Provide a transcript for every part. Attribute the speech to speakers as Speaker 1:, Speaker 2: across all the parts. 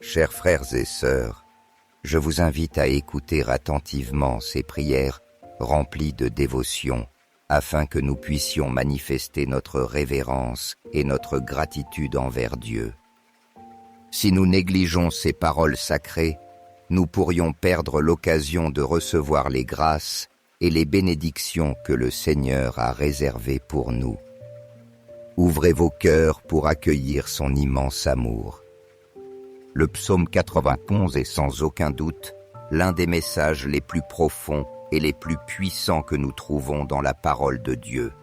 Speaker 1: Chers frères et sœurs, je vous invite à écouter attentivement ces prières remplies de dévotion, afin que nous puissions manifester notre révérence et notre gratitude envers Dieu. Si nous négligeons ces paroles sacrées, nous pourrions perdre l'occasion de recevoir les grâces et les bénédictions que le Seigneur a réservées pour nous. Ouvrez vos cœurs pour accueillir son immense amour. Le psaume 91 est sans aucun doute l'un des messages les plus profonds et les plus puissants que nous trouvons dans la parole de Dieu.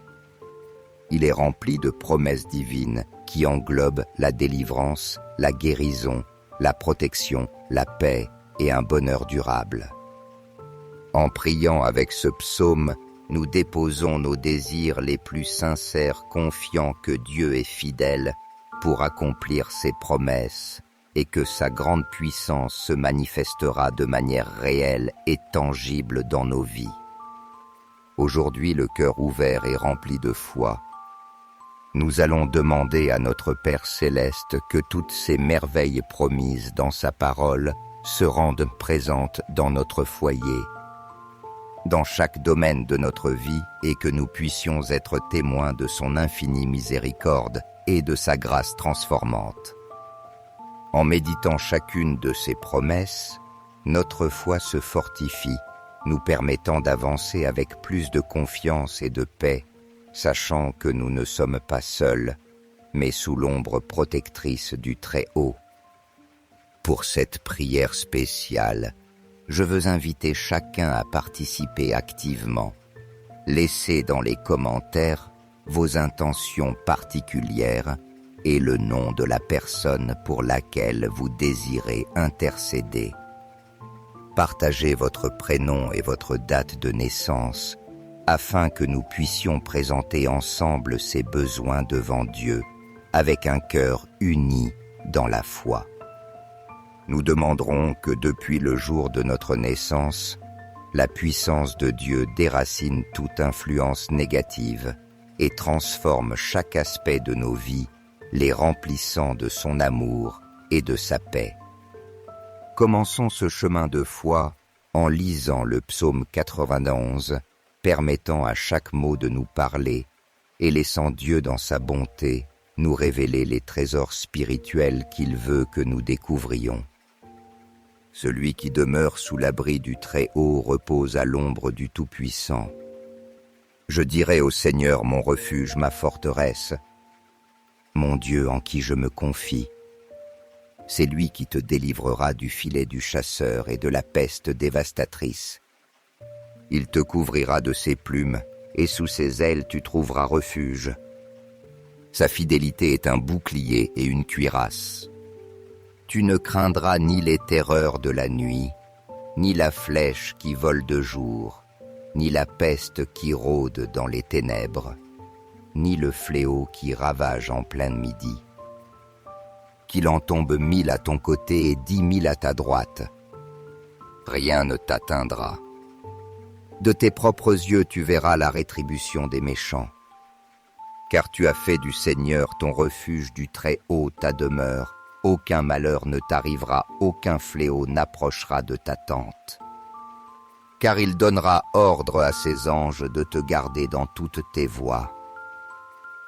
Speaker 1: Il est rempli de promesses divines qui englobent la délivrance, la guérison, la protection, la paix et un bonheur durable. En priant avec ce psaume, nous déposons nos désirs les plus sincères, confiants que Dieu est fidèle pour accomplir ses promesses et que sa grande puissance se manifestera de manière réelle et tangible dans nos vies. Aujourd'hui, le cœur ouvert et rempli de foi, nous allons demander à notre Père céleste que toutes ces merveilles promises dans sa parole se rendent présentes dans notre foyer, dans chaque domaine de notre vie, et que nous puissions être témoins de son infinie miséricorde et de sa grâce transformante. En méditant chacune de ces promesses, notre foi se fortifie, nous permettant d'avancer avec plus de confiance et de paix, sachant que nous ne sommes pas seuls, mais sous l'ombre protectrice du Très-Haut. Pour cette prière spéciale, je veux inviter chacun à participer activement. Laissez dans les commentaires vos intentions particulières et le nom de la personne pour laquelle vous désirez intercéder. Partagez votre prénom et votre date de naissance afin que nous puissions présenter ensemble ces besoins devant Dieu avec un cœur uni dans la foi. Nous demanderons que depuis le jour de notre naissance, la puissance de Dieu déracine toute influence négative et transforme chaque aspect de nos vies, les remplissant de son amour et de sa paix. Commençons ce chemin de foi en lisant le psaume 91, permettant à chaque mot de nous parler et laissant Dieu dans sa bonté nous révéler les trésors spirituels qu'il veut que nous découvrions. Celui qui demeure sous l'abri du Très-Haut repose à l'ombre du Tout-Puissant. Je dirai au Seigneur mon refuge, ma forteresse, mon Dieu en qui je me confie. C'est lui qui te délivrera du filet du chasseur et de la peste dévastatrice. Il te couvrira de ses plumes, et sous ses ailes tu trouveras refuge. Sa fidélité est un bouclier et une cuirasse. Tu ne craindras ni les terreurs de la nuit, ni la flèche qui vole de jour, ni la peste qui rôde dans les ténèbres, ni le fléau qui ravage en plein midi. Qu'il en tombe 1000 à ton côté et 10 000 à ta droite, rien ne t'atteindra. De tes propres yeux tu verras la rétribution des méchants. Car tu as fait du Seigneur ton refuge, du Très-Haut ta demeure. Aucun malheur ne t'arrivera, aucun fléau n'approchera de ta tente. Car il donnera ordre à ses anges de te garder dans toutes tes voies.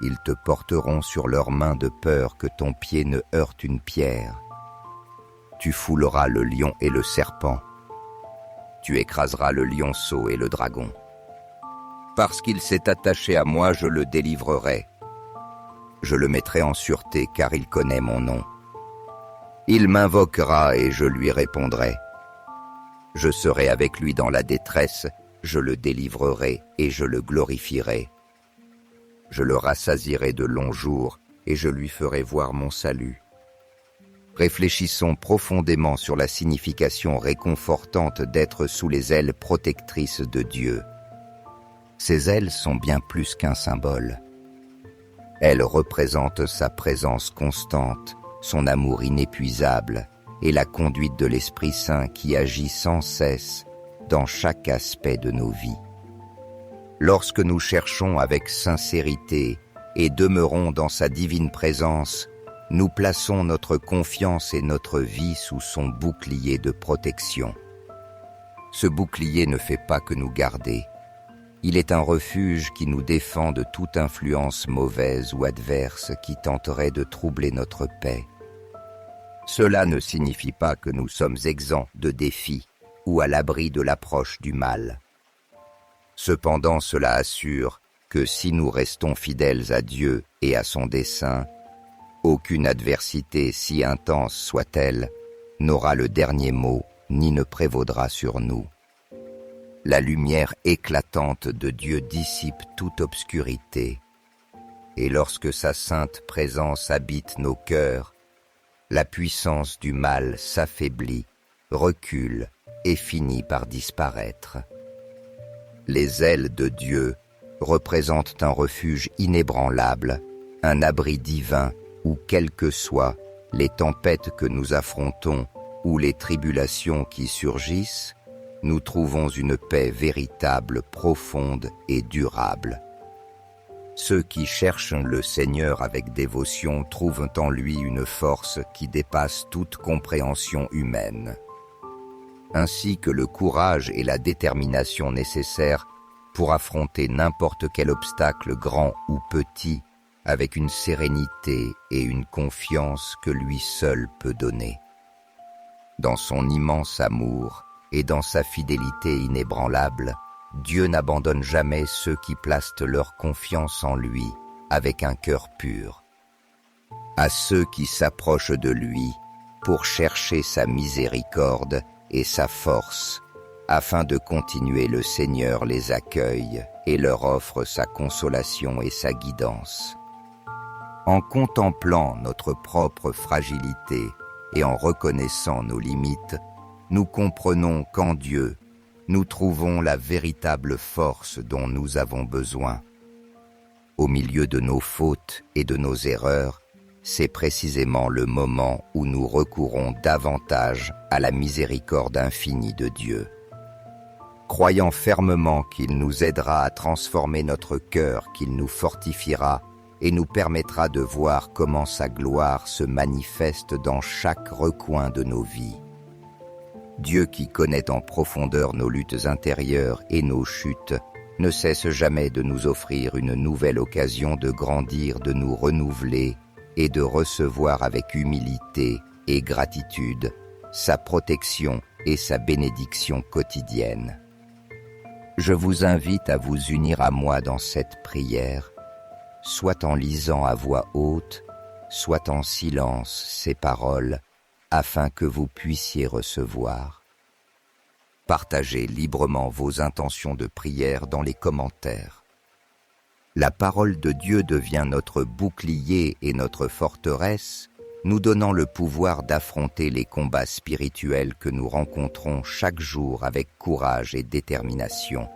Speaker 1: Ils te porteront sur leurs mains de peur que ton pied ne heurte une pierre. Tu fouleras le lion et le serpent. Tu écraseras le lionceau et le dragon. Parce qu'il s'est attaché à moi, je le délivrerai. Je le mettrai en sûreté, car il connaît mon nom. Il m'invoquera et je lui répondrai. Je serai avec lui dans la détresse, je le délivrerai et je le glorifierai. Je le rassasierai de longs jours et je lui ferai voir mon salut. Réfléchissons profondément sur la signification réconfortante d'être sous les ailes protectrices de Dieu. Ces ailes sont bien plus qu'un symbole. Elles représentent sa présence constante, son amour inépuisable et la conduite de l'Esprit Saint qui agit sans cesse dans chaque aspect de nos vies. Lorsque nous cherchons avec sincérité et demeurons dans sa divine présence, Nous plaçons notre confiance et notre vie sous son bouclier de protection. Ce bouclier ne fait pas que nous garder. Il est un refuge qui nous défend de toute influence mauvaise ou adverse qui tenterait de troubler notre paix. Cela ne signifie pas que nous sommes exempts de défis ou à l'abri de l'approche du mal. Cependant, cela assure que si nous restons fidèles à Dieu et à son dessein, aucune adversité, si intense soit-elle, n'aura le dernier mot ni ne prévaudra sur nous. La lumière éclatante de Dieu dissipe toute obscurité, et lorsque sa sainte présence habite nos cœurs, la puissance du mal s'affaiblit, recule et finit par disparaître. Les ailes de Dieu représentent un refuge inébranlable, un abri divin où, quelles que soient les tempêtes que nous affrontons ou les tribulations qui surgissent, nous trouvons une paix véritable, profonde et durable. Ceux qui cherchent le Seigneur avec dévotion trouvent en lui une force qui dépasse toute compréhension humaine, ainsi que le courage et la détermination nécessaires pour affronter n'importe quel obstacle grand ou petit avec une sérénité et une confiance que lui seul peut donner. Dans son immense amour et dans sa fidélité inébranlable, Dieu n'abandonne jamais ceux qui placent leur confiance en lui avec un cœur pur. À ceux qui s'approchent de lui pour chercher sa miséricorde et sa force, afin de continuer, le Seigneur les accueille et leur offre sa consolation et sa guidance. En contemplant notre propre fragilité et en reconnaissant nos limites, nous comprenons qu'en Dieu, nous trouvons la véritable force dont nous avons besoin. Au milieu de nos fautes et de nos erreurs, c'est précisément le moment où nous recourons davantage à la miséricorde infinie de Dieu. Croyant fermement qu'il nous aidera à transformer notre cœur, qu'il nous fortifiera et nous permettra de voir comment sa gloire se manifeste dans chaque recoin de nos vies. Dieu qui connaît en profondeur nos luttes intérieures et nos chutes, ne cesse jamais de nous offrir une nouvelle occasion de grandir, de nous renouveler et de recevoir avec humilité et gratitude sa protection et sa bénédiction quotidienne. Je vous invite à vous unir à moi dans cette prière, soit en lisant à voix haute, soit en silence ces paroles, afin que vous puissiez recevoir. Partagez librement vos intentions de prière dans les commentaires. La parole de Dieu devient notre bouclier et notre forteresse, nous donnant le pouvoir d'affronter les combats spirituels que nous rencontrons chaque jour avec courage et détermination.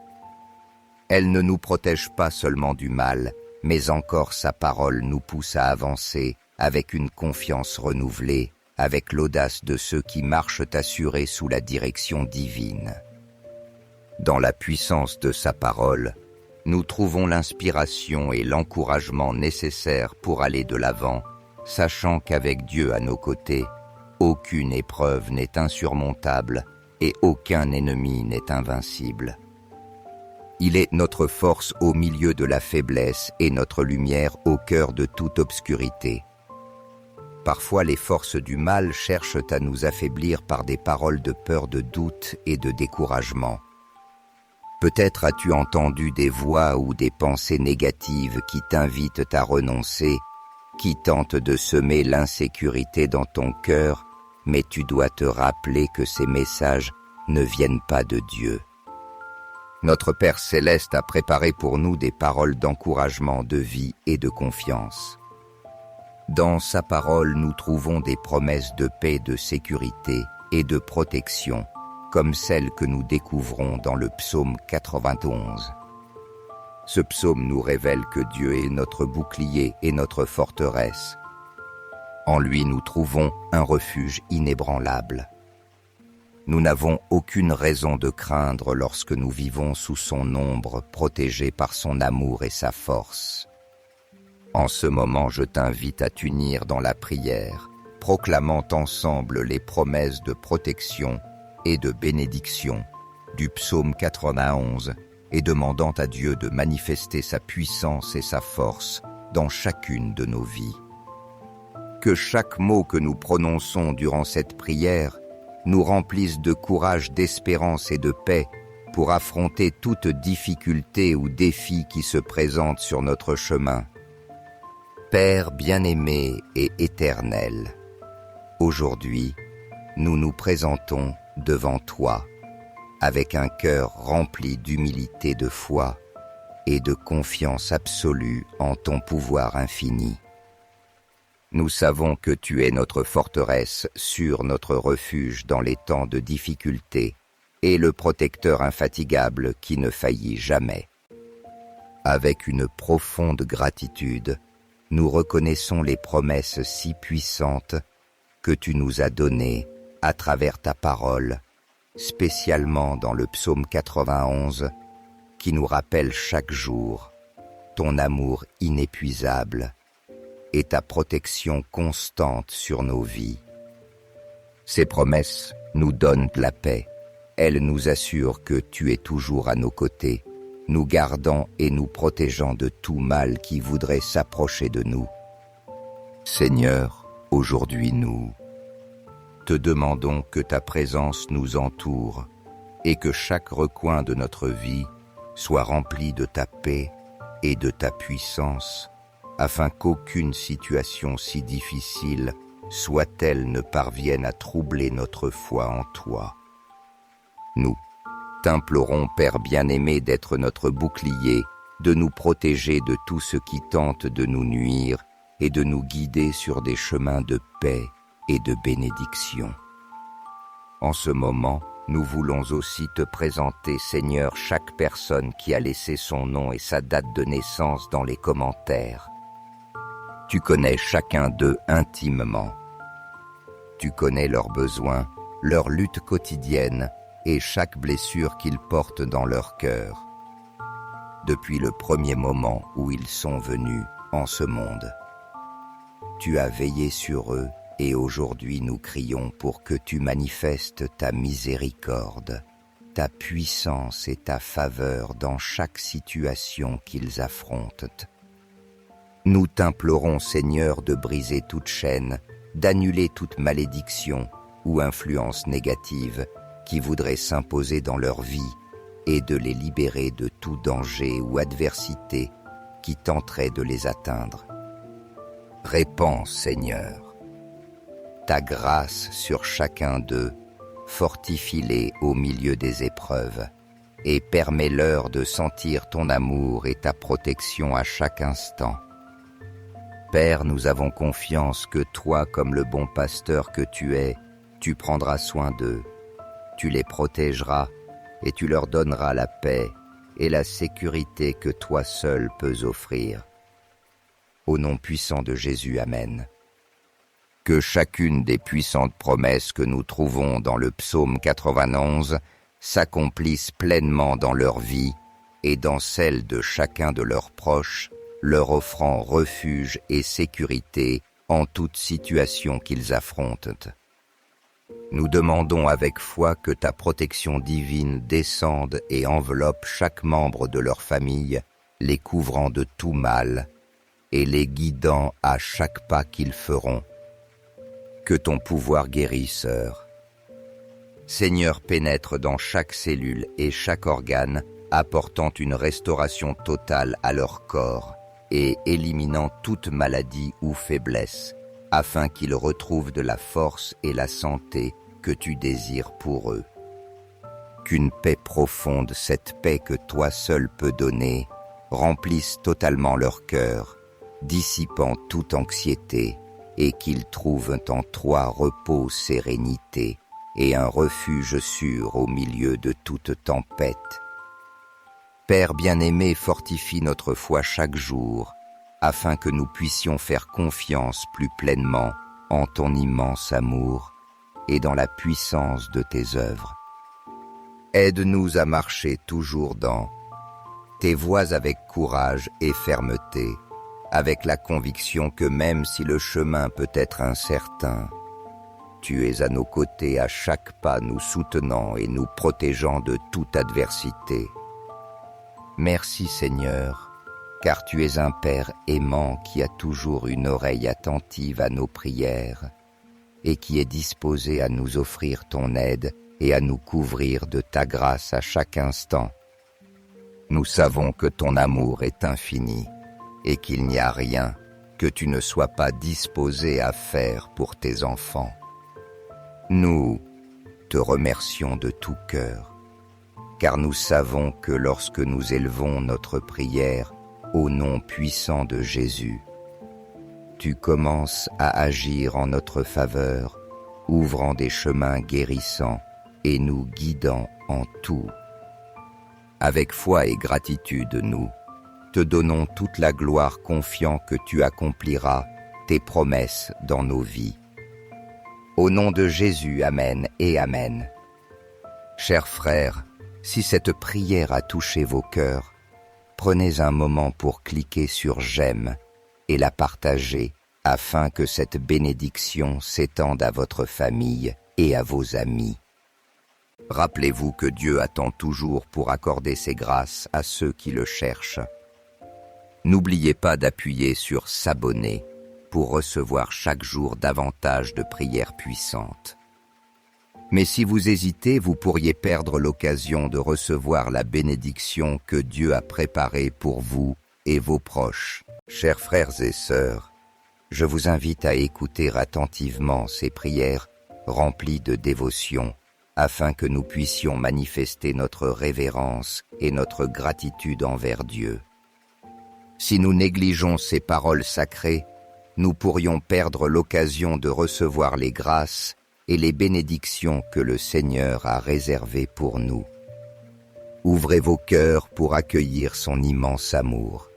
Speaker 1: Elle ne nous protège pas seulement du mal, mais encore sa parole nous pousse à avancer avec une confiance renouvelée, avec l'audace de ceux qui marchent assurés sous la direction divine. Dans la puissance de sa parole, nous trouvons l'inspiration et l'encouragement nécessaires pour aller de l'avant, sachant qu'avec Dieu à nos côtés, aucune épreuve n'est insurmontable et aucun ennemi n'est invincible. Il est notre force au milieu de la faiblesse et notre lumière au cœur de toute obscurité. Parfois, les forces du mal cherchent à nous affaiblir par des paroles de peur, de doute et de découragement. Peut-être as-tu entendu des voix ou des pensées négatives qui t'invitent à renoncer, qui tentent de semer l'insécurité dans ton cœur, mais tu dois te rappeler que ces messages ne viennent pas de Dieu. Notre Père Céleste a préparé pour nous des paroles d'encouragement, de vie et de confiance. Dans sa parole, nous trouvons des promesses de paix, de sécurité et de protection, comme celles que nous découvrons dans le psaume 91. Ce psaume nous révèle que Dieu est notre bouclier et notre forteresse. En lui, nous trouvons un refuge inébranlable. Nous n'avons aucune raison de craindre lorsque nous vivons sous son ombre, protégés par son amour et sa force. En ce moment, je t'invite à t'unir dans la prière, proclamant ensemble les promesses de protection et de bénédiction du psaume 91 et demandant à Dieu de manifester sa puissance et sa force dans chacune de nos vies. Que chaque mot que nous prononçons durant cette prière nous remplisse de courage, d'espérance et de paix pour affronter toute difficulté ou défi qui se présente sur notre chemin. Père bien-aimé et éternel, aujourd'hui, nous nous présentons devant toi avec un cœur rempli d'humilité, de foi et de confiance absolue en ton pouvoir infini. Nous savons que tu es notre forteresse, sûr notre refuge dans les temps de difficulté et le protecteur infatigable qui ne faillit jamais. Avec une profonde gratitude, nous reconnaissons les promesses si puissantes que tu nous as données à travers ta parole, spécialement dans le psaume 91, qui nous rappelle chaque jour ton amour inépuisable et ta protection constante sur nos vies. Ces promesses nous donnent de la paix. Elles nous assurent que tu es toujours à nos côtés, nous gardant et nous protégeant de tout mal qui voudrait s'approcher de nous. Seigneur, aujourd'hui nous te demandons que ta présence nous entoure et que chaque recoin de notre vie soit rempli de ta paix et de ta puissance, afin qu'aucune situation si difficile soit-elle ne parvienne à troubler notre foi en toi. Nous t'implorons, Père bien-aimé, d'être notre bouclier, de nous protéger de tout ce qui tente de nous nuire et de nous guider sur des chemins de paix et de bénédiction. En ce moment, nous voulons aussi te présenter, Seigneur, chaque personne qui a laissé son nom et sa date de naissance dans les commentaires. Tu connais chacun d'eux intimement. Tu connais leurs besoins, leurs luttes quotidiennes et chaque blessure qu'ils portent dans leur cœur, depuis le premier moment où ils sont venus en ce monde. Tu as veillé sur eux et aujourd'hui nous crions pour que tu manifestes ta miséricorde, ta puissance et ta faveur dans chaque situation qu'ils affrontent. Nous t'implorons, Seigneur, de briser toute chaîne, d'annuler toute malédiction ou influence négative qui voudrait s'imposer dans leur vie et de les libérer de tout danger ou adversité qui tenterait de les atteindre. Répands, Seigneur, ta grâce sur chacun d'eux, fortifie-les au milieu des épreuves et permets-leur de sentir ton amour et ta protection à chaque instant. Père, nous avons confiance que toi, comme le bon pasteur que tu es, tu prendras soin d'eux, tu les protégeras et tu leur donneras la paix et la sécurité que toi seul peux offrir. Au nom puissant de Jésus, Amen. Que chacune des puissantes promesses que nous trouvons dans le psaume 91 s'accomplisse pleinement dans leur vie et dans celle de chacun de leurs proches, leur offrant refuge et sécurité en toute situation qu'ils affrontent. Nous demandons avec foi que ta protection divine descende et enveloppe chaque membre de leur famille, les couvrant de tout mal et les guidant à chaque pas qu'ils feront. Que ton pouvoir guérisseur, Seigneur, pénètre dans chaque cellule et chaque organe, apportant une restauration totale à leur corps et éliminant toute maladie ou faiblesse, afin qu'ils retrouvent de la force et la santé que tu désires pour eux. Qu'une paix profonde, cette paix que toi seul peux donner, remplisse totalement leur cœur, dissipant toute anxiété, et qu'ils trouvent en toi repos, sérénité, et un refuge sûr au milieu de toute tempête. Père bien-aimé, fortifie notre foi chaque jour, afin que nous puissions faire confiance plus pleinement en ton immense amour et dans la puissance de tes œuvres. Aide-nous à marcher toujours dans tes voies avec courage et fermeté, avec la conviction que même si le chemin peut être incertain, tu es à nos côtés à chaque pas, nous soutenant et nous protégeant de toute adversité. Merci Seigneur, car tu es un Père aimant qui a toujours une oreille attentive à nos prières et qui est disposé à nous offrir ton aide et à nous couvrir de ta grâce à chaque instant. Nous savons que ton amour est infini et qu'il n'y a rien que tu ne sois pas disposé à faire pour tes enfants. Nous te remercions de tout cœur, car nous savons que lorsque nous élevons notre prière au nom puissant de Jésus, tu commences à agir en notre faveur, ouvrant des chemins guérissants et nous guidant en tout. Avec foi et gratitude, nous te donnons toute la gloire, confiant que tu accompliras tes promesses dans nos vies. Au nom de Jésus, Amen et Amen. Chers frères, si cette prière a touché vos cœurs, prenez un moment pour cliquer sur j'aime et la partager afin que cette bénédiction s'étende à votre famille et à vos amis. Rappelez-vous que Dieu attend toujours pour accorder ses grâces à ceux qui le cherchent. N'oubliez pas d'appuyer sur s'abonner pour recevoir chaque jour davantage de prières puissantes. Mais si vous hésitez, vous pourriez perdre l'occasion de recevoir la bénédiction que Dieu a préparée pour vous et vos proches. Chers frères et sœurs, je vous invite à écouter attentivement ces prières remplies de dévotion, afin que nous puissions manifester notre révérence et notre gratitude envers Dieu. Si nous négligeons ces paroles sacrées, nous pourrions perdre l'occasion de recevoir les grâces et les bénédictions que le Seigneur a réservées pour nous. Ouvrez vos cœurs pour accueillir son immense amour.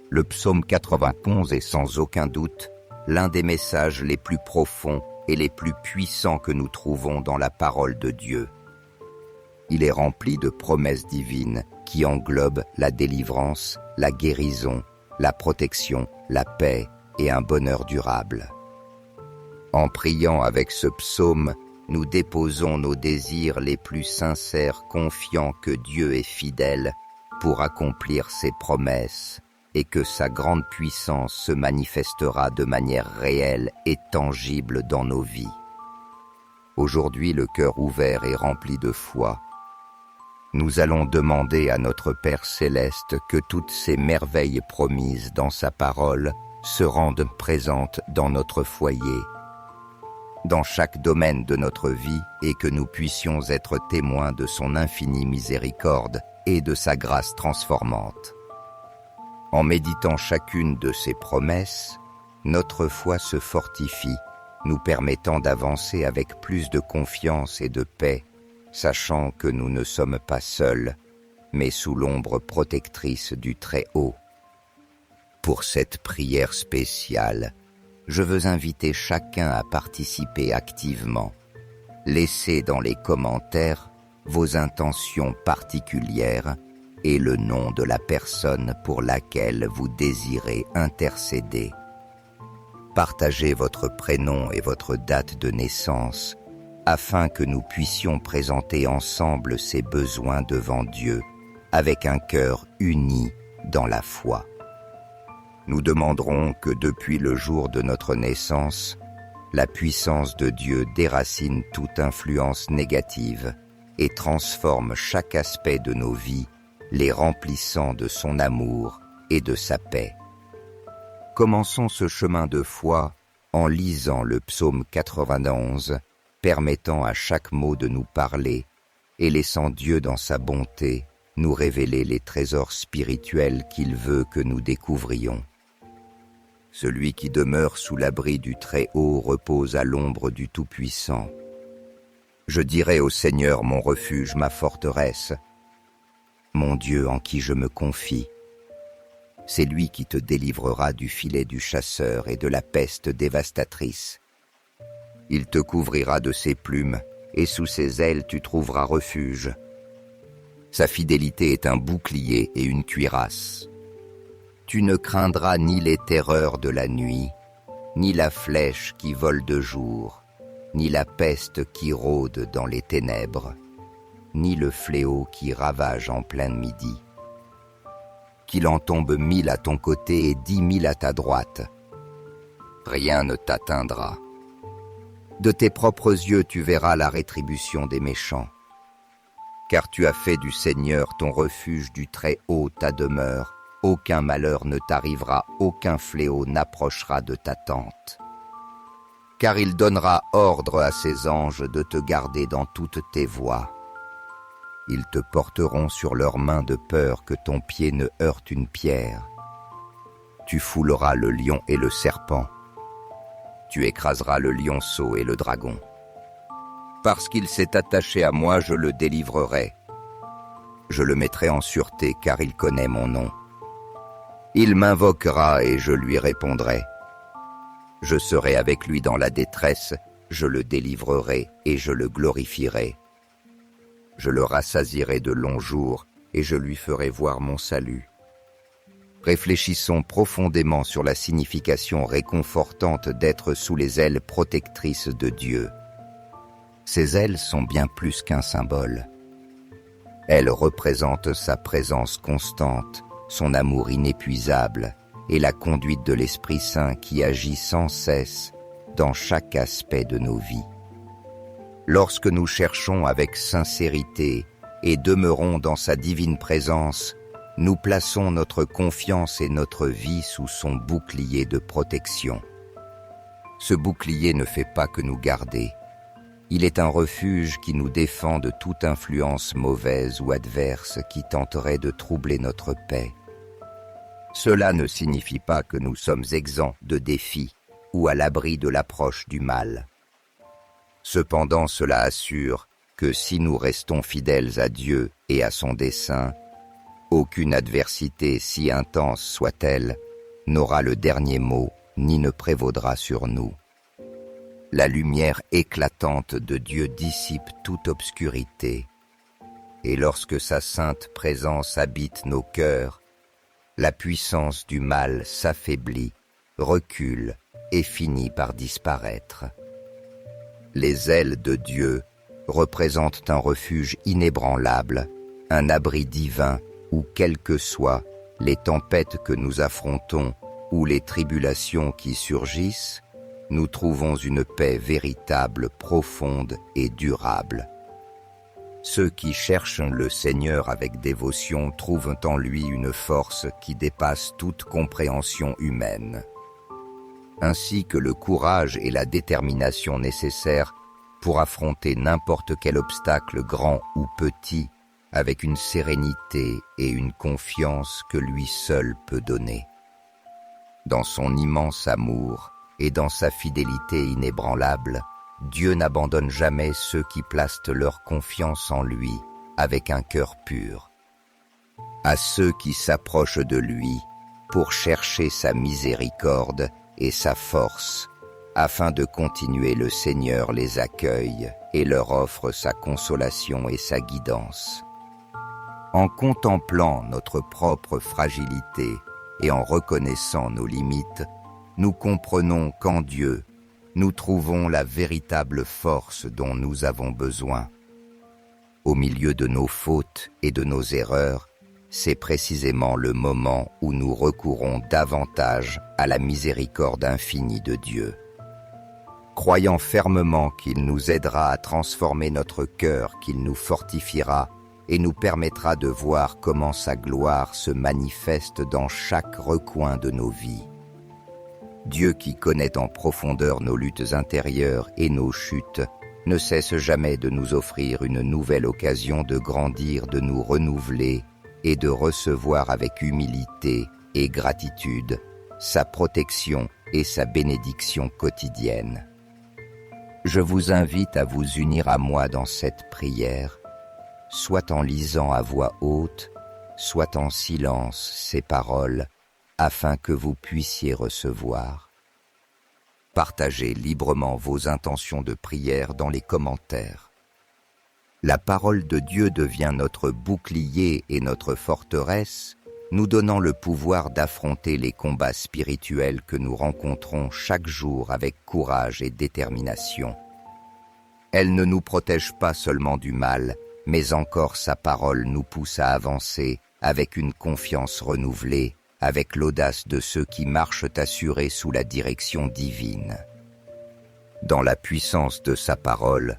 Speaker 1: Le psaume 91 est sans aucun doute l'un des messages les plus profonds et les plus puissants que nous trouvons dans la parole de Dieu. Il est rempli de promesses divines qui englobent la délivrance, la guérison, la protection, la paix et un bonheur durable. En priant avec ce psaume, nous déposons nos désirs les plus sincères, confiants que Dieu est fidèle pour accomplir ses promesses et que sa grande puissance se manifestera de manière réelle et tangible dans nos vies. Aujourd'hui, le cœur ouvert et rempli de foi, nous allons demander à notre Père céleste que toutes ces merveilles promises dans sa parole se rendent présentes dans notre foyer, dans chaque domaine de notre vie, et que nous puissions être témoins de son infinie miséricorde et de sa grâce transformante. En méditant chacune de ces promesses, notre foi se fortifie, nous permettant d'avancer avec plus de confiance et de paix, sachant que nous ne sommes pas seuls, mais sous l'ombre protectrice du Très-Haut. Pour cette prière spéciale, je veux inviter chacun à participer activement. Laissez dans les commentaires vos intentions particulières et le nom de la personne pour laquelle vous désirez intercéder. Partagez votre prénom et votre date de naissance afin que nous puissions présenter ensemble ces besoins devant Dieu avec un cœur uni dans la foi. Nous demanderons que depuis le jour de notre naissance, la puissance de Dieu déracine toute influence négative et transforme chaque aspect de nos vies, les remplissant de son amour et de sa paix. Commençons ce chemin de foi en lisant le psaume 91, permettant à chaque mot de nous parler et laissant Dieu dans sa bonté nous révéler les trésors spirituels qu'il veut que nous découvrions. Celui qui demeure sous l'abri du Très-Haut repose à l'ombre du Tout-Puissant. Je dirai au Seigneur mon refuge, ma forteresse, mon Dieu en qui je me confie. C'est lui qui te délivrera du filet du chasseur et de la peste dévastatrice. Il te couvrira de ses plumes, et sous ses ailes tu trouveras refuge. Sa fidélité est un bouclier et une cuirasse. Tu ne craindras ni les terreurs de la nuit, ni la flèche qui vole de jour, ni la peste qui rôde dans les ténèbres, ni le fléau qui ravage en plein midi. Qu'il en tombe 1000 à ton côté et 10 000 à ta droite, rien ne t'atteindra. De tes propres yeux tu verras la rétribution des méchants. Car tu as fait du Seigneur ton refuge, du Très-Haut ta demeure. Aucun malheur ne t'arrivera, aucun fléau n'approchera de ta tente. Car il donnera ordre à ses anges de te garder dans toutes tes voies. Ils te porteront sur leurs mains de peur que ton pied ne heurte une pierre. Tu fouleras le lion et le serpent. Tu écraseras le lionceau et le dragon. Parce qu'il s'est attaché à moi, je le délivrerai. Je le mettrai en sûreté, car il connaît mon nom. Il m'invoquera et je lui répondrai. Je serai avec lui dans la détresse, je le délivrerai et je le glorifierai. Je le rassasierai de longs jours et je lui ferai voir mon salut. Réfléchissons profondément sur la signification réconfortante d'être sous les ailes protectrices de Dieu. Ces ailes sont bien plus qu'un symbole. Elles représentent sa présence constante, son amour inépuisable et la conduite de l'Esprit Saint qui agit sans cesse dans chaque aspect de nos vies. Lorsque nous cherchons avec sincérité et demeurons dans sa divine présence, nous plaçons notre confiance et notre vie sous son bouclier de protection. Ce bouclier ne fait pas que nous garder. Il est un refuge qui nous défend de toute influence mauvaise ou adverse qui tenterait de troubler notre paix. Cela ne signifie pas que nous sommes exempts de défis ou à l'abri de l'approche du mal. Cependant, cela assure que si nous restons fidèles à Dieu et à son dessein, aucune adversité, si intense soit-elle, n'aura le dernier mot ni ne prévaudra sur nous. La lumière éclatante de Dieu dissipe toute obscurité, et lorsque sa sainte présence habite nos cœurs, la puissance du mal s'affaiblit, recule et finit par disparaître. Les ailes de Dieu représentent un refuge inébranlable, un abri divin où, quelles que soient les tempêtes que nous affrontons ou les tribulations qui surgissent, nous trouvons une paix véritable, profonde et durable. Ceux qui cherchent le Seigneur avec dévotion trouvent en lui une force qui dépasse toute compréhension humaine, ainsi que le courage et la détermination nécessaires pour affronter n'importe quel obstacle grand ou petit avec une sérénité et une confiance que lui seul peut donner. Dans son immense amour et dans sa fidélité inébranlable, Dieu n'abandonne jamais ceux qui placent leur confiance en lui avec un cœur pur. À ceux qui s'approchent de lui pour chercher sa miséricorde et sa force, afin de continuer, le Seigneur les accueille et leur offre sa consolation et sa guidance. En contemplant notre propre fragilité et en reconnaissant nos limites, nous comprenons qu'en Dieu, nous trouvons la véritable force dont nous avons besoin. Au milieu de nos fautes et de nos erreurs, c'est précisément le moment où nous recourons davantage à la miséricorde infinie de Dieu. Croyant fermement qu'il nous aidera à transformer notre cœur, qu'il nous fortifiera et nous permettra de voir comment sa gloire se manifeste dans chaque recoin de nos vies. Dieu qui connaît en profondeur nos luttes intérieures et nos chutes, ne cesse jamais de nous offrir une nouvelle occasion de grandir, de nous renouveler et de recevoir avec humilité et gratitude sa protection et sa bénédiction quotidienne. Je vous invite à vous unir à moi dans cette prière, soit en lisant à voix haute, soit en silence ces paroles, afin que vous puissiez recevoir. Partagez librement vos intentions de prière dans les commentaires. La parole de Dieu devient notre bouclier et notre forteresse nous donnant le pouvoir d'affronter les combats spirituels que nous rencontrons chaque jour avec courage et détermination. Elle ne nous protège pas seulement du mal, mais encore sa parole nous pousse à avancer avec une confiance renouvelée, avec l'audace de ceux qui marchent assurés sous la direction divine. Dans la puissance de sa parole,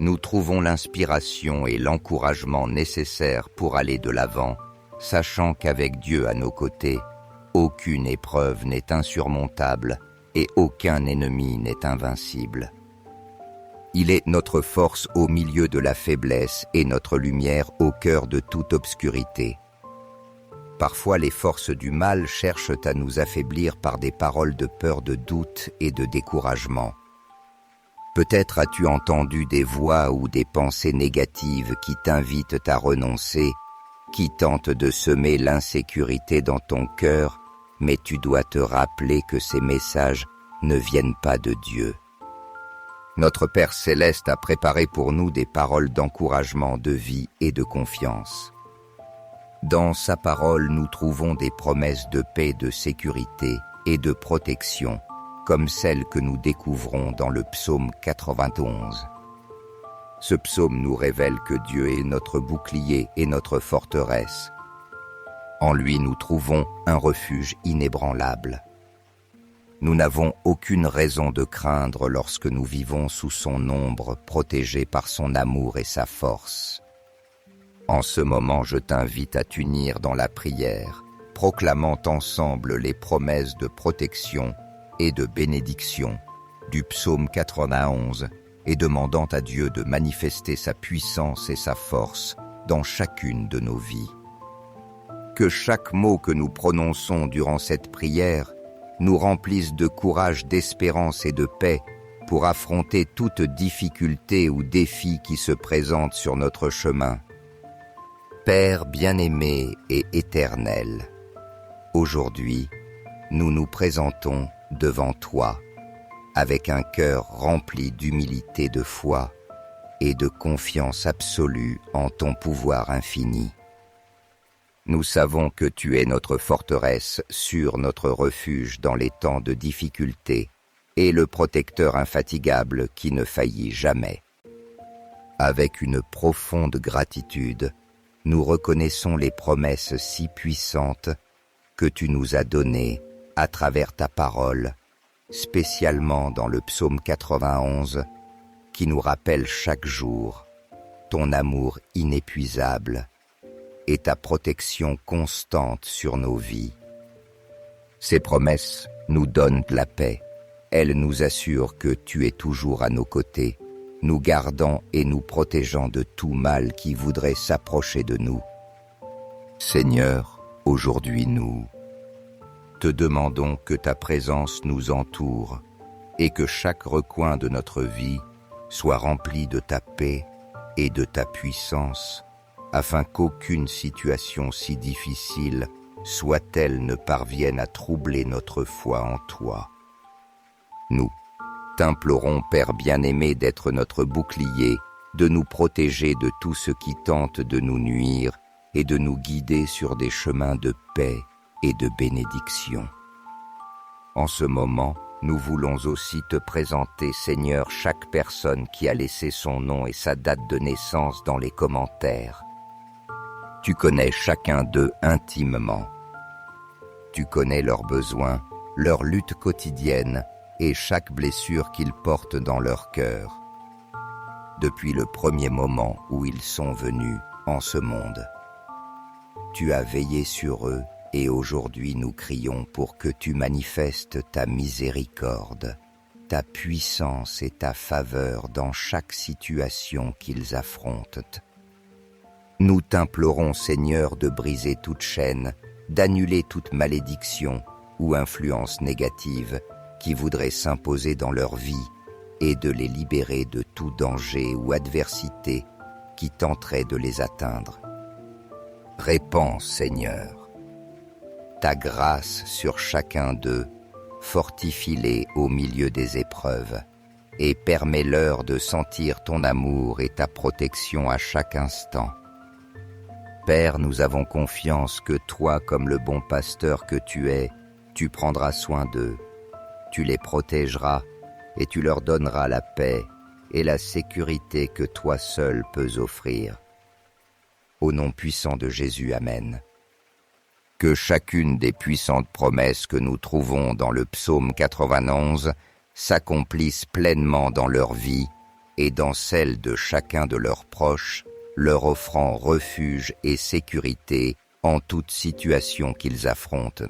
Speaker 1: nous trouvons l'inspiration et l'encouragement nécessaires pour aller de l'avant, sachant qu'avec Dieu à nos côtés, aucune épreuve n'est insurmontable et aucun ennemi n'est invincible. Il est notre force au milieu de la faiblesse et notre lumière au cœur de toute obscurité. Parfois, les forces du mal cherchent à nous affaiblir par des paroles de peur, de doute et de découragement. Peut-être as-tu entendu des voix ou des pensées négatives qui t'invitent à renoncer, qui tentent de semer l'insécurité dans ton cœur, mais tu dois te rappeler que ces messages ne viennent pas de Dieu. Notre Père Céleste a préparé pour nous des paroles d'encouragement, de vie et de confiance. Dans sa parole, nous trouvons des promesses de paix, de sécurité et de protection, comme celles que nous découvrons dans le psaume 91. Ce psaume nous révèle que Dieu est notre bouclier et notre forteresse. En lui, nous trouvons un refuge inébranlable. Nous n'avons aucune raison de craindre lorsque nous vivons sous son ombre, protégés par son amour et sa force. En ce moment, je t'invite à t'unir dans la prière, proclamant ensemble les promesses de protection et de bénédiction du psaume 91 et demandant à Dieu de manifester sa puissance et sa force dans chacune de nos vies. Que chaque mot que nous prononçons durant cette prière nous remplisse de courage, d'espérance et de paix pour affronter toute difficulté ou défi qui se présente sur notre chemin. Père bien-aimé et éternel, aujourd'hui, nous nous présentons devant toi, avec un cœur rempli d'humilité, de foi et de confiance absolue en ton pouvoir infini. Nous savons que tu es notre forteresse, sûr notre refuge dans les temps de difficulté et le protecteur infatigable qui ne faillit jamais. Avec une profonde gratitude, nous reconnaissons les promesses si puissantes que tu nous as données à travers ta parole, spécialement dans le psaume 91, qui nous rappelle chaque jour ton amour inépuisable et ta protection constante sur nos vies. Ces promesses nous donnent de la paix. Elles nous assurent que tu es toujours à nos côtés, nous gardant et nous protégeant de tout mal qui voudrait s'approcher de nous. Seigneur, aujourd'hui nous te demandons que ta présence nous entoure et que chaque recoin de notre vie soit rempli de ta paix et de ta puissance, afin qu'aucune situation si difficile soit-elle ne parvienne à troubler notre foi en toi. Nous t'implorons, Père bien-aimé, d'être notre bouclier, de nous protéger de tout ce qui tente de nous nuire et de nous guider sur des chemins de paix et de bénédiction. En ce moment, nous voulons aussi te présenter, Seigneur, chaque personne qui a laissé son nom et sa date de naissance dans les commentaires. Tu connais chacun d'eux intimement. Tu connais leurs besoins, leurs luttes quotidiennes et chaque blessure qu'ils portent dans leur cœur. Depuis le premier moment où ils sont venus en ce monde, tu as veillé sur eux et aujourd'hui nous crions pour que tu manifestes ta miséricorde, ta puissance et ta faveur dans chaque situation qu'ils affrontent. Nous t'implorons, Seigneur, de briser toute chaîne, d'annuler toute malédiction ou influence négative qui voudrait s'imposer dans leur vie et de les libérer de tout danger ou adversité qui tenterait de les atteindre. Répands, Seigneur, ta grâce sur chacun d'eux, fortifie-les au milieu des épreuves et permets-leur de sentir ton amour et ta protection à chaque instant. Père, nous avons confiance que toi, comme le bon pasteur que tu es, tu prendras soin d'eux, tu les protégeras et tu leur donneras la paix et la sécurité que toi seul peux offrir. Au nom puissant de Jésus, Amen. Que chacune des puissantes promesses que nous trouvons dans le psaume 91 s'accomplisse pleinement dans leur vie et dans celle de chacun de leurs proches, leur offrant refuge et sécurité en toute situation qu'ils affrontent.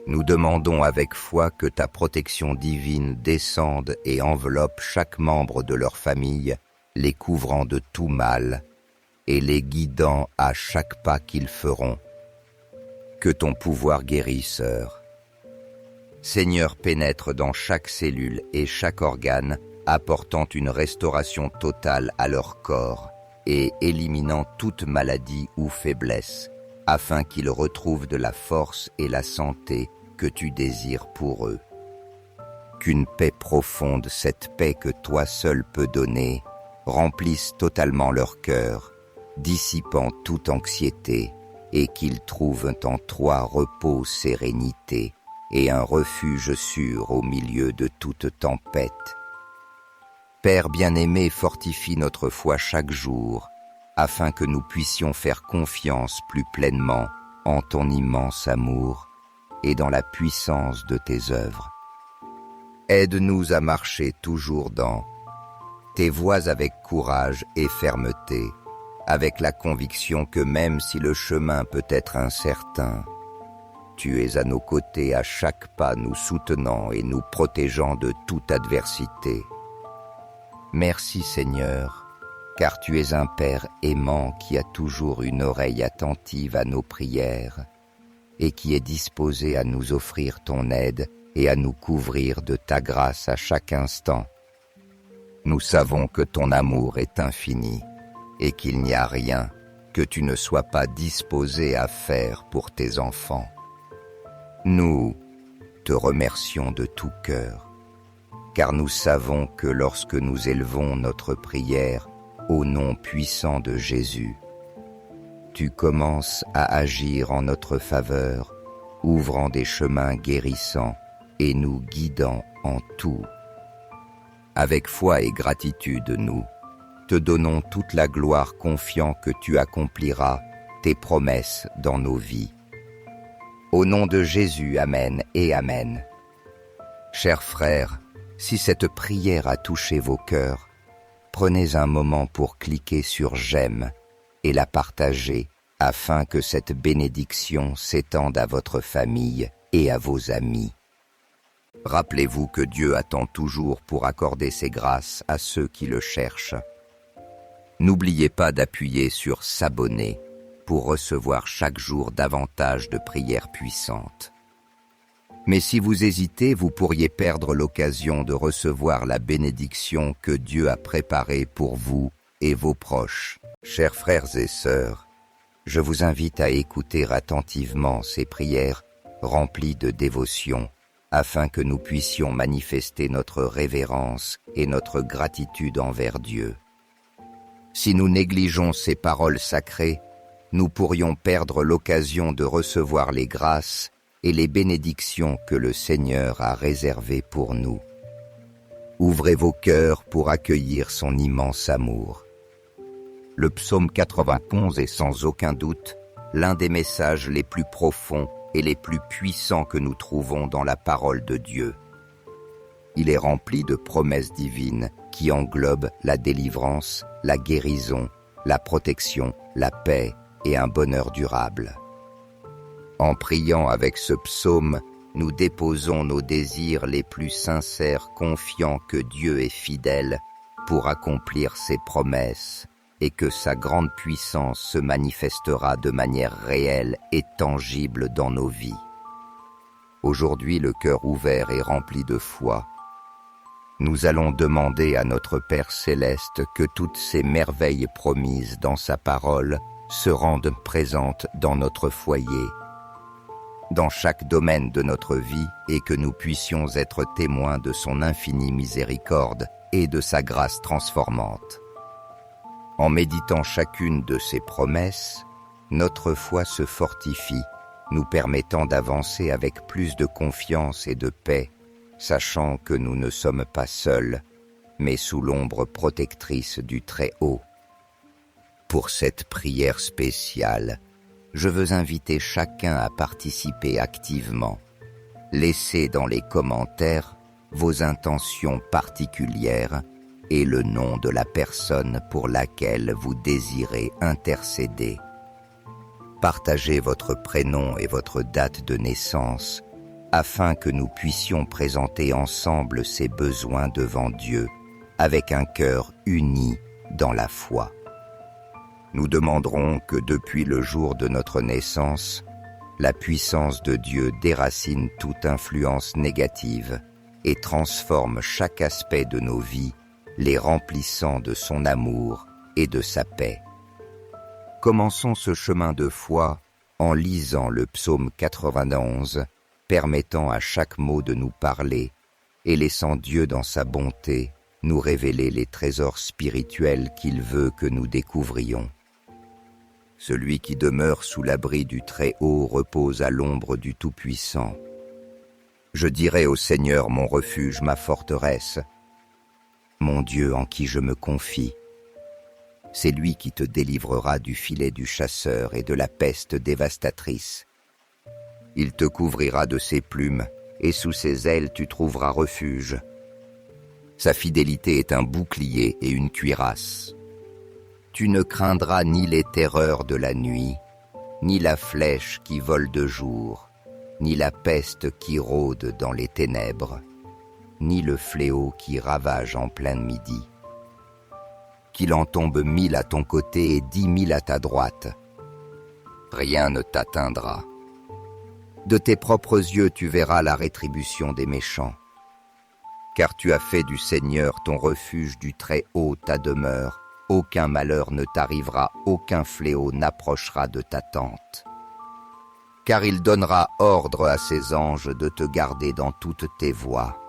Speaker 1: Nous demandons avec foi que ta protection divine descende et enveloppe chaque membre de leur famille, les couvrant de tout mal et les guidant à chaque pas qu'ils feront. Que ton pouvoir guérisseur, Seigneur, pénètre dans chaque cellule et chaque organe, apportant une restauration totale à leur corps et éliminant toute maladie ou faiblesse, afin qu'ils retrouvent de la force et la santé que tu désires pour eux. Qu'une paix profonde, cette paix que toi seul peux donner, remplisse totalement leur cœur, dissipant toute anxiété, et qu'ils trouvent en toi repos, sérénité et un refuge sûr au milieu de toute tempête. Père bien-aimé, fortifie notre foi chaque jour, afin que nous puissions faire confiance plus pleinement en ton immense amour et dans la puissance de tes œuvres. Aide-nous à marcher toujours dans tes voies avec courage et fermeté, avec la conviction que même si le chemin peut être incertain, tu es à nos côtés à chaque pas, nous soutenant et nous protégeant de toute adversité. Merci Seigneur, car tu es un Père aimant qui a toujours une oreille attentive à nos prières et qui est disposé à nous offrir ton aide et à nous couvrir de ta grâce à chaque instant. Nous savons que ton amour est infini et qu'il n'y a rien que tu ne sois pas disposé à faire pour tes enfants. Nous te remercions de tout cœur, car nous savons que lorsque nous élevons notre prière au nom puissant de Jésus, tu commences à agir en notre faveur, ouvrant des chemins guérissants et nous guidant en tout. Avec foi et gratitude, nous te donnons toute la gloire, confiant que tu accompliras tes promesses dans nos vies. Au nom de Jésus, Amen et Amen. Chers frères, si cette prière a touché vos cœurs, prenez un moment pour cliquer sur « J'aime » et la partager afin que cette bénédiction s'étende à votre famille et à vos amis. Rappelez-vous que Dieu attend toujours pour accorder ses grâces à ceux qui le cherchent. N'oubliez pas d'appuyer sur « S'abonner » pour recevoir chaque jour davantage de prières puissantes. Mais si vous hésitez, vous pourriez perdre l'occasion de recevoir la bénédiction que Dieu a préparée pour vous et vos proches. Chers frères et sœurs, je vous invite à écouter attentivement ces prières remplies de dévotion, afin que nous puissions manifester notre révérence et notre gratitude envers Dieu. Si nous négligeons ces paroles sacrées, nous pourrions perdre l'occasion de recevoir les grâces et les bénédictions que le Seigneur a réservées pour nous. Ouvrez vos cœurs pour accueillir son immense amour. Le psaume 91 est sans aucun doute l'un des messages les plus profonds et les plus puissants que nous trouvons dans la parole de Dieu. Il est rempli de promesses divines qui englobent la délivrance, la guérison, la protection, la paix et un bonheur durable. En priant avec ce psaume, nous déposons nos désirs les plus sincères, confiant que Dieu est fidèle pour accomplir ses promesses et que sa grande puissance se manifestera de manière réelle et tangible dans nos vies. Aujourd'hui, le cœur ouvert et rempli de foi, nous allons demander à notre Père céleste que toutes ces merveilles promises dans sa parole se rendent présentes dans notre foyer, dans chaque domaine de notre vie, et que nous puissions être témoins de son infinie miséricorde et de sa grâce transformante. En méditant chacune de ces promesses, notre foi se fortifie, nous permettant d'avancer avec plus de confiance et de paix, sachant que nous ne sommes pas seuls, mais sous l'ombre protectrice du Très-Haut. Pour cette prière spéciale, je veux inviter chacun à participer activement. Laissez dans les commentaires vos intentions particulières et le nom de la personne pour laquelle vous désirez intercéder. Partagez votre prénom et votre date de naissance afin que nous puissions présenter ensemble ces besoins devant Dieu avec un cœur uni dans la foi. Nous demanderons que depuis le jour de notre naissance, la puissance de Dieu déracine toute influence négative et transforme chaque aspect de nos vies, les remplissant de son amour et de sa paix. Commençons ce chemin de foi en lisant le psaume 91, permettant à chaque mot de nous parler et laissant Dieu dans sa bonté nous révéler les trésors spirituels qu'il veut que nous découvrions. Celui qui demeure sous l'abri du Très-Haut repose à l'ombre du Tout-Puissant. Je dirai au Seigneur mon refuge, ma forteresse, mon Dieu en qui je me confie. C'est lui qui te délivrera du filet du chasseur et de la peste dévastatrice. Il te couvrira de ses plumes, et sous ses ailes tu trouveras refuge. Sa fidélité est un bouclier et une cuirasse. Tu ne craindras ni les terreurs de la nuit, ni la flèche qui vole de jour, ni la peste qui rôde dans les ténèbres, ni le fléau qui ravage en plein midi. Qu'il en tombe 1000 à ton côté et 10 000 à ta droite, rien ne t'atteindra. De tes propres yeux tu verras la rétribution des méchants. Car tu as fait du Seigneur ton refuge, du Très-Haut ta demeure. Aucun malheur ne t'arrivera, aucun fléau n'approchera de ta tente. Car il donnera ordre à ses anges de te garder dans toutes tes voies.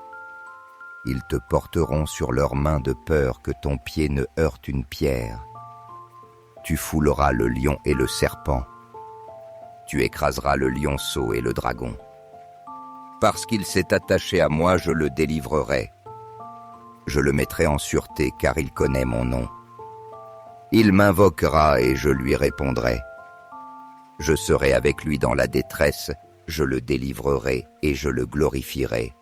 Speaker 1: Ils te porteront sur leurs mains de peur que ton pied ne heurte une pierre. Tu fouleras le lion et le serpent. Tu écraseras le lionceau et le dragon. Parce qu'il s'est attaché à moi, je le délivrerai. Je le mettrai en sûreté, car il connaît mon nom. Il m'invoquera et je lui répondrai. Je serai avec lui dans la détresse, je le délivrerai et je le glorifierai.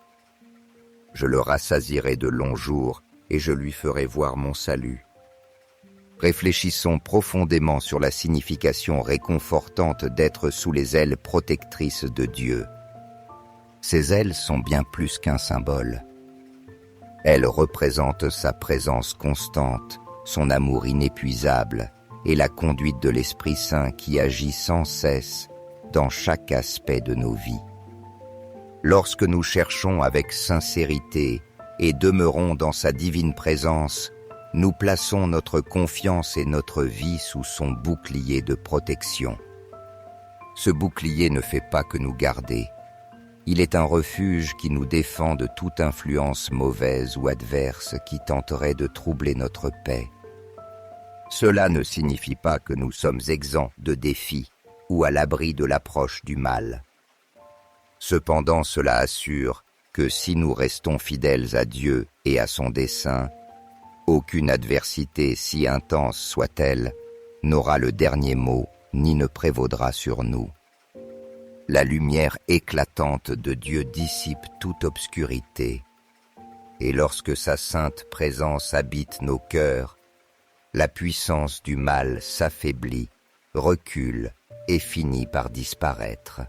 Speaker 1: Je le rassasierai de longs jours et je lui ferai voir mon salut. Réfléchissons profondément sur la signification réconfortante d'être sous les ailes protectrices de Dieu. Ces ailes sont bien plus qu'un symbole. Elles représentent sa présence constante, son amour inépuisable et la conduite de l'Esprit Saint qui agit sans cesse dans chaque aspect de nos vies. Lorsque nous cherchons avec sincérité et demeurons dans sa divine présence, nous plaçons notre confiance et notre vie sous son bouclier de protection. Ce bouclier ne fait pas que nous garder. Il est un refuge qui nous défend de toute influence mauvaise ou adverse qui tenterait de troubler notre paix. Cela ne signifie pas que nous sommes exempts de défis ou à l'abri de l'approche du mal. Cependant, cela assure que si nous restons fidèles à Dieu et à son dessein, aucune adversité, si intense soit-elle, n'aura le dernier mot ni ne prévaudra sur nous. La lumière éclatante de Dieu dissipe toute obscurité, et lorsque sa sainte présence habite nos cœurs, la puissance du mal s'affaiblit, recule et finit par disparaître.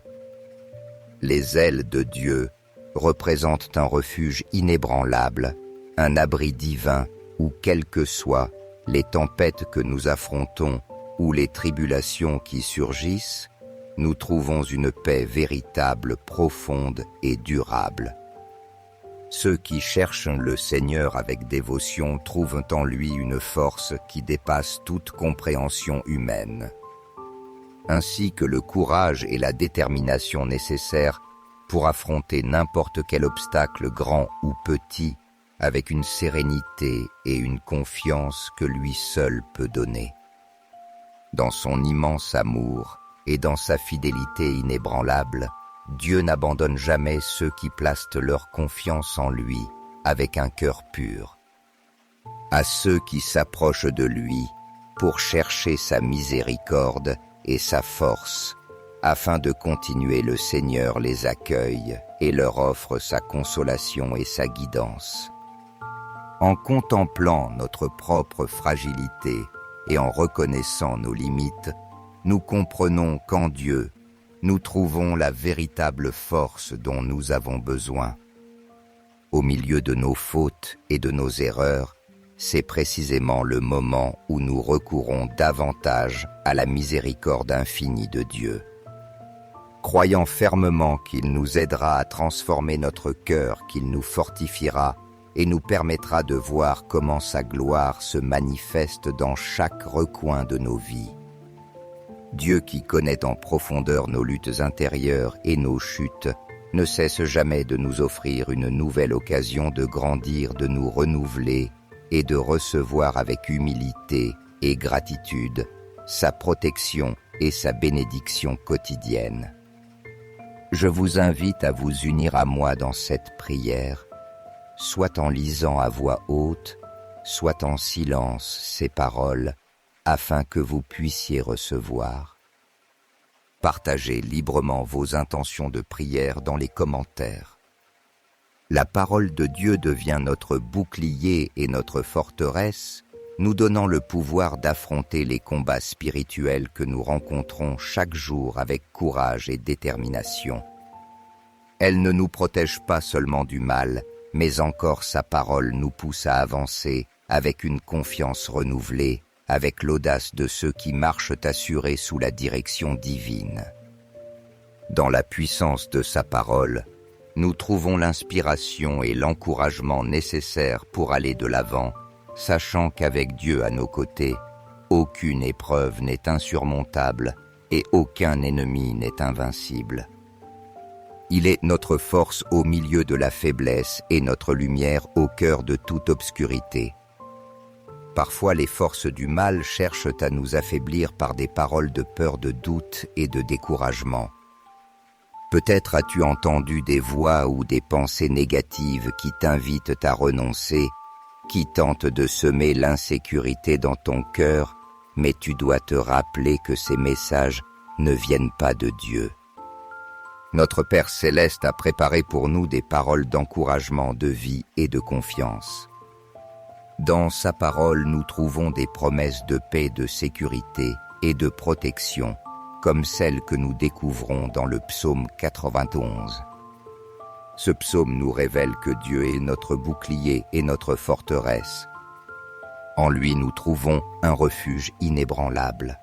Speaker 1: Les ailes de Dieu représentent un refuge inébranlable, un abri divin où, quelles que soient les tempêtes que nous affrontons ou les tribulations qui surgissent, nous trouvons une paix véritable, profonde et durable. Ceux qui cherchent le Seigneur avec dévotion trouvent en lui une force qui dépasse toute compréhension humaine, ainsi que le courage et la détermination nécessaires pour affronter n'importe quel obstacle grand ou petit avec une sérénité et une confiance que lui seul peut donner. Dans son immense amour et dans sa fidélité inébranlable, Dieu n'abandonne jamais ceux qui placent leur confiance en lui avec un cœur pur. À ceux qui s'approchent de lui pour chercher sa miséricorde et sa force, afin de continuer, le Seigneur les accueille et leur offre sa consolation et sa guidance. En contemplant notre propre fragilité et en reconnaissant nos limites, nous comprenons qu'en Dieu, nous trouvons la véritable force dont nous avons besoin. Au milieu de nos fautes et de nos erreurs, c'est précisément le moment où nous recourons davantage à la miséricorde infinie de Dieu. Croyant fermement qu'il nous aidera à transformer notre cœur, qu'il nous fortifiera et nous permettra de voir comment sa gloire se manifeste dans chaque recoin de nos vies. Dieu qui connaît en profondeur nos luttes intérieures et nos chutes, ne cesse jamais de nous offrir une nouvelle occasion de grandir, de nous renouveler et de recevoir avec humilité et gratitude sa protection et sa bénédiction quotidienne. Je vous invite à vous unir à moi dans cette prière, soit en lisant à voix haute, soit en silence ces paroles, afin que vous puissiez recevoir. Partagez librement vos intentions de prière dans les commentaires. La parole de Dieu devient notre bouclier et notre forteresse, nous donnant le pouvoir d'affronter les combats spirituels que nous rencontrons chaque jour avec courage et détermination. Elle ne nous protège pas seulement du mal, mais encore sa parole nous pousse à avancer avec une confiance renouvelée, avec l'audace de ceux qui marchent assurés sous la direction divine. Dans la puissance de sa parole, nous trouvons l'inspiration et l'encouragement nécessaires pour aller de l'avant, sachant qu'avec Dieu à nos côtés, aucune épreuve n'est insurmontable et aucun ennemi n'est invincible. Il est notre force au milieu de la faiblesse et notre lumière au cœur de toute obscurité. Parfois, les forces du mal cherchent à nous affaiblir par des paroles de peur, de doute et de découragement. Peut-être as-tu entendu des voix ou des pensées négatives qui t'invitent à renoncer, qui tentent de semer l'insécurité dans ton cœur, mais tu dois te rappeler que ces messages ne viennent pas de Dieu. Notre Père Céleste a préparé pour nous des paroles d'encouragement, de vie et de confiance. Dans sa parole, nous trouvons des promesses de paix, de sécurité et de protection, comme celles que nous découvrons dans le psaume 91. Ce psaume nous révèle que Dieu est notre bouclier et notre forteresse. En lui, nous trouvons un refuge inébranlable.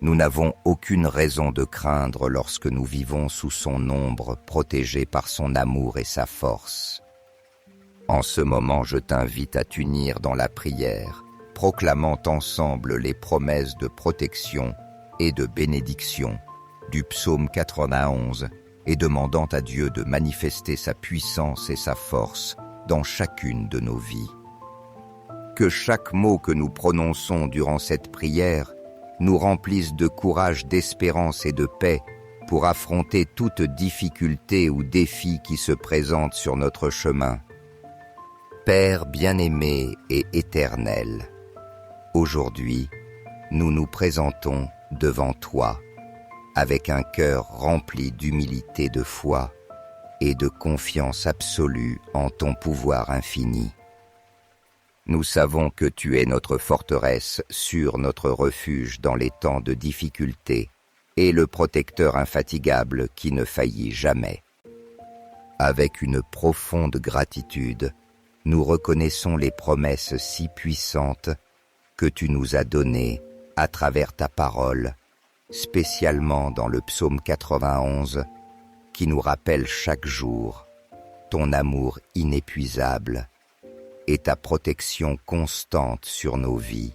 Speaker 1: Nous n'avons aucune raison de craindre lorsque nous vivons sous son ombre, protégés par son amour et sa force. En ce moment, je t'invite à t'unir dans la prière, proclamant ensemble les promesses de protection et de bénédiction du psaume 91 et demandant à Dieu de manifester sa puissance et sa force dans chacune de nos vies. Que chaque mot que nous prononçons durant cette prière nous remplisse de courage, d'espérance et de paix pour affronter toute difficulté ou défi qui se présente sur notre chemin. Père bien-aimé et éternel, aujourd'hui, nous nous présentons devant toi avec un cœur rempli d'humilité, de foi et de confiance absolue en ton pouvoir infini. Nous savons que tu es notre forteresse, sûr notre refuge dans les temps de difficulté et le protecteur infatigable qui ne faillit jamais. Avec une profonde gratitude, nous reconnaissons les promesses si puissantes que tu nous as données à travers ta parole, spécialement dans le psaume 91, qui nous rappelle chaque jour ton amour inépuisable et ta protection constante sur nos vies.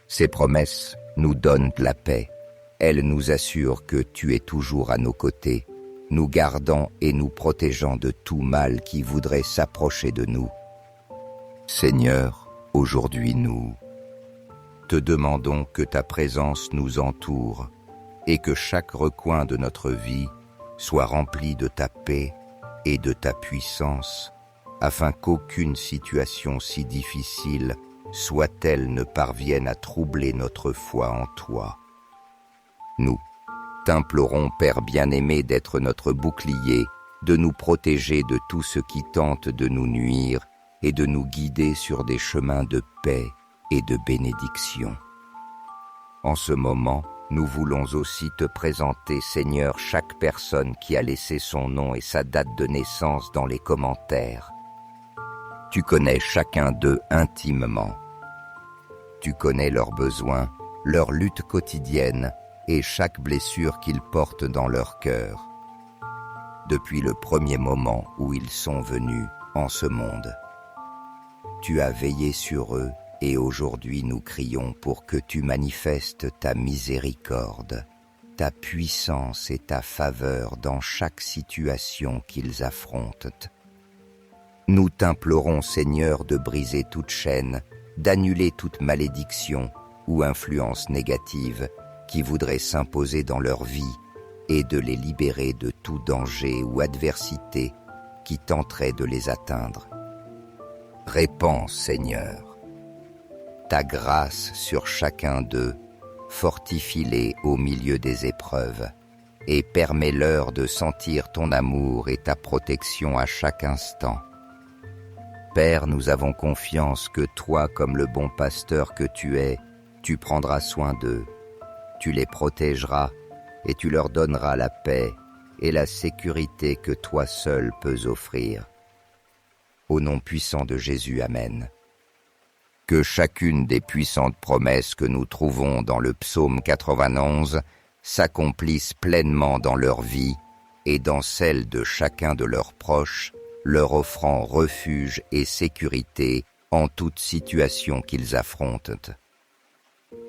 Speaker 1: Ces promesses nous donnent de la paix. Elles nous assurent que tu es toujours à nos côtés, nous gardant et nous protégeant de tout mal qui voudrait s'approcher de nous. Seigneur, aujourd'hui nous te demandons que ta présence nous entoure et que chaque recoin de notre vie soit rempli de ta paix et de ta puissance, afin qu'aucune situation si difficile soit-elle ne parvienne à troubler notre foi en toi. Nous t'implorons, Père bien-aimé, d'être notre bouclier, de nous protéger de tout ce qui tente de nous nuire et de nous guider sur des chemins de paix et de bénédiction. En ce moment, nous voulons aussi te présenter, Seigneur, chaque personne qui a laissé son nom et sa date de naissance dans les commentaires. Tu connais chacun d'eux intimement. Tu connais leurs besoins, leurs luttes quotidiennes et chaque blessure qu'ils portent dans leur cœur. Depuis le premier moment où ils sont venus en ce monde, tu as veillé sur eux et aujourd'hui nous crions pour que tu manifestes ta miséricorde, ta puissance et ta faveur dans chaque situation qu'ils affrontent. Nous t'implorons, Seigneur, de briser toute chaîne, d'annuler toute malédiction ou influence négative qui voudrait s'imposer dans leur vie et de les libérer de tout danger ou adversité qui tenterait de les atteindre. Répands, Seigneur, ta grâce sur chacun d'eux, fortifie-les au milieu des épreuves et permets-leur de sentir ton amour et ta protection à chaque instant. Père, nous avons confiance que toi, comme le bon pasteur que tu es, tu prendras soin d'eux, tu les protégeras et tu leur donneras la paix et la sécurité que toi seul peux offrir. Au nom puissant de Jésus, Amen. Que chacune des puissantes promesses que nous trouvons dans le psaume 91 s'accomplisse pleinement dans leur vie et dans celle de chacun de leurs proches, leur offrant refuge et sécurité en toute situation qu'ils affrontent.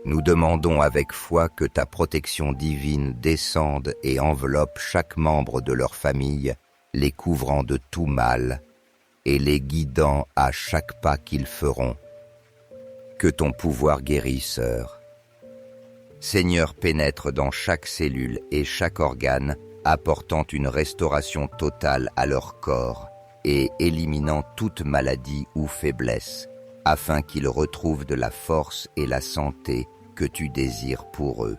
Speaker 1: Nous demandons avec foi que ta protection divine descende et enveloppe chaque membre de leur famille, les couvrant de tout mal et les guidant à chaque pas qu'ils feront. Que ton pouvoir guérisseur, Seigneur, pénètre dans chaque cellule et chaque organe, apportant une restauration totale à leur corps et éliminant toute maladie ou faiblesse, afin qu'ils retrouvent de la force et la santé que tu désires pour eux.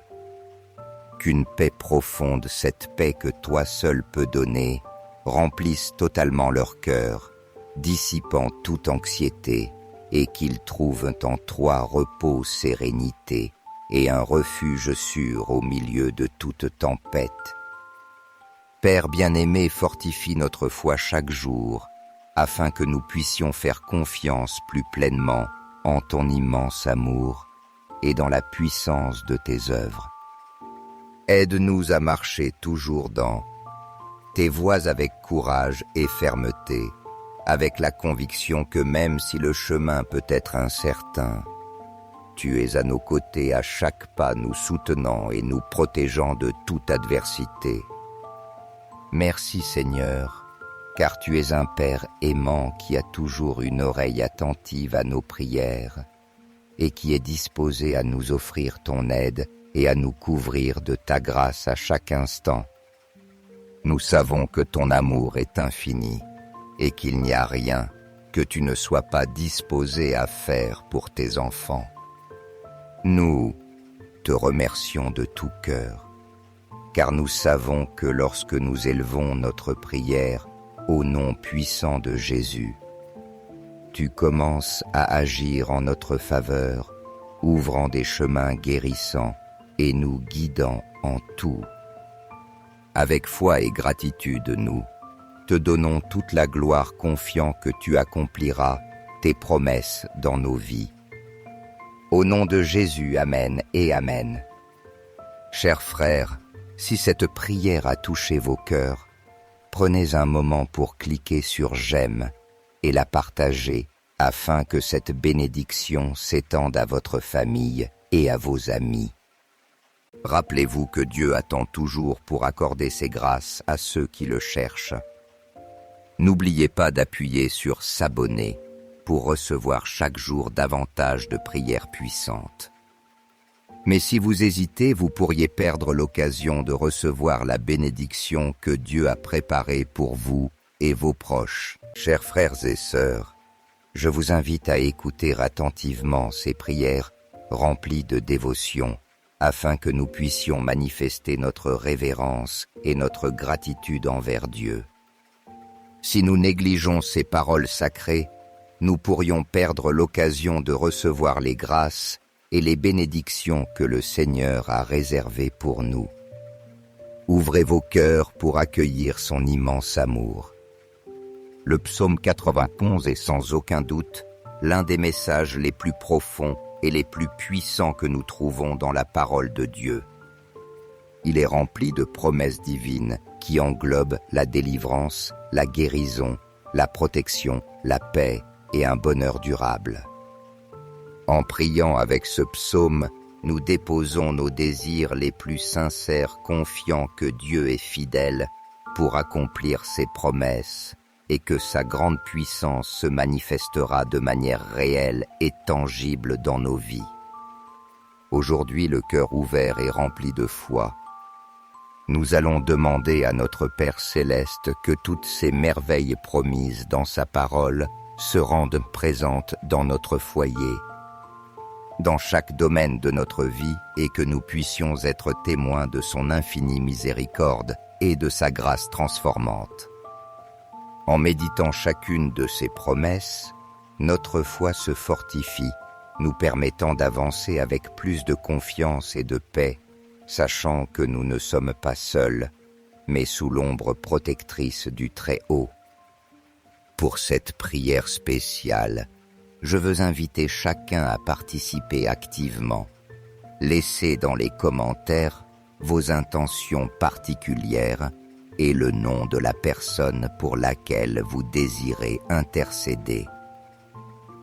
Speaker 1: Qu'une paix profonde, cette paix que toi seul peux donner, remplisse totalement leur cœur, dissipant toute anxiété, et qu'ils trouvent en toi repos, sérénité et un refuge sûr au milieu de toute tempête. Père bien-aimé, fortifie notre foi chaque jour, afin que nous puissions faire confiance plus pleinement en ton immense amour et dans la puissance de tes œuvres. Aide-nous à marcher toujours dans tes voies avec courage et fermeté, avec la conviction que même si le chemin peut être incertain, tu es à nos côtés à chaque pas, nous soutenant et nous protégeant de toute adversité. Merci Seigneur, car tu es un Père aimant qui a toujours une oreille attentive à nos prières et qui est disposé à nous offrir ton aide et à nous couvrir de ta grâce à chaque instant. Nous savons que ton amour est infini et qu'il n'y a rien que tu ne sois pas disposé à faire pour tes enfants. Nous te remercions de tout cœur, car nous savons que lorsque nous élevons notre prière au nom puissant de Jésus, tu commences à agir en notre faveur, ouvrant des chemins guérissants et nous guidant en tout. Avec foi et gratitude, nous te donnons toute la gloire, confiant que tu accompliras tes promesses dans nos vies. Au nom de Jésus, Amen et Amen. Chers frères, si cette prière a touché vos cœurs, prenez un moment pour cliquer sur « J'aime » et la partager afin que cette bénédiction s'étende à votre famille et à vos amis. Rappelez-vous que Dieu attend toujours pour accorder ses grâces à ceux qui le cherchent. N'oubliez pas d'appuyer sur « S'abonner » pour recevoir chaque jour davantage de prières puissantes. Mais si vous hésitez, vous pourriez perdre l'occasion de recevoir la bénédiction que Dieu a préparée pour vous et vos proches. Chers frères et sœurs, je vous invite à écouter attentivement ces prières remplies de dévotion, afin que nous puissions manifester notre révérence et notre gratitude envers Dieu. Si nous négligeons ces paroles sacrées, nous pourrions perdre l'occasion de recevoir les grâces et les bénédictions que le Seigneur a réservées pour nous. Ouvrez vos cœurs pour accueillir son immense amour. Le psaume 91 est sans aucun doute l'un des messages les plus profonds et les plus puissants que nous trouvons dans la parole de Dieu. Il est rempli de promesses divines qui englobent la délivrance, la guérison, la protection, la paix et un bonheur durable. En priant avec ce psaume, nous déposons nos désirs les plus sincères, confiants que Dieu est fidèle pour accomplir ses promesses et que sa grande puissance se manifestera de manière réelle et tangible dans nos vies. Aujourd'hui, le cœur ouvert et rempli de foi, nous allons demander à notre Père Céleste que toutes ces merveilles promises dans sa parole se rendent présentes dans notre foyer, dans chaque domaine de notre vie, et que nous puissions être témoins de son infinie miséricorde et de sa grâce transformante. En méditant chacune de ces promesses, notre foi se fortifie, nous permettant d'avancer avec plus de confiance et de paix, sachant que nous ne sommes pas seuls, mais sous l'ombre protectrice du Très-Haut. Pour cette prière spéciale, je veux inviter chacun à participer activement. Laissez dans les commentaires vos intentions particulières et le nom de la personne pour laquelle vous désirez intercéder.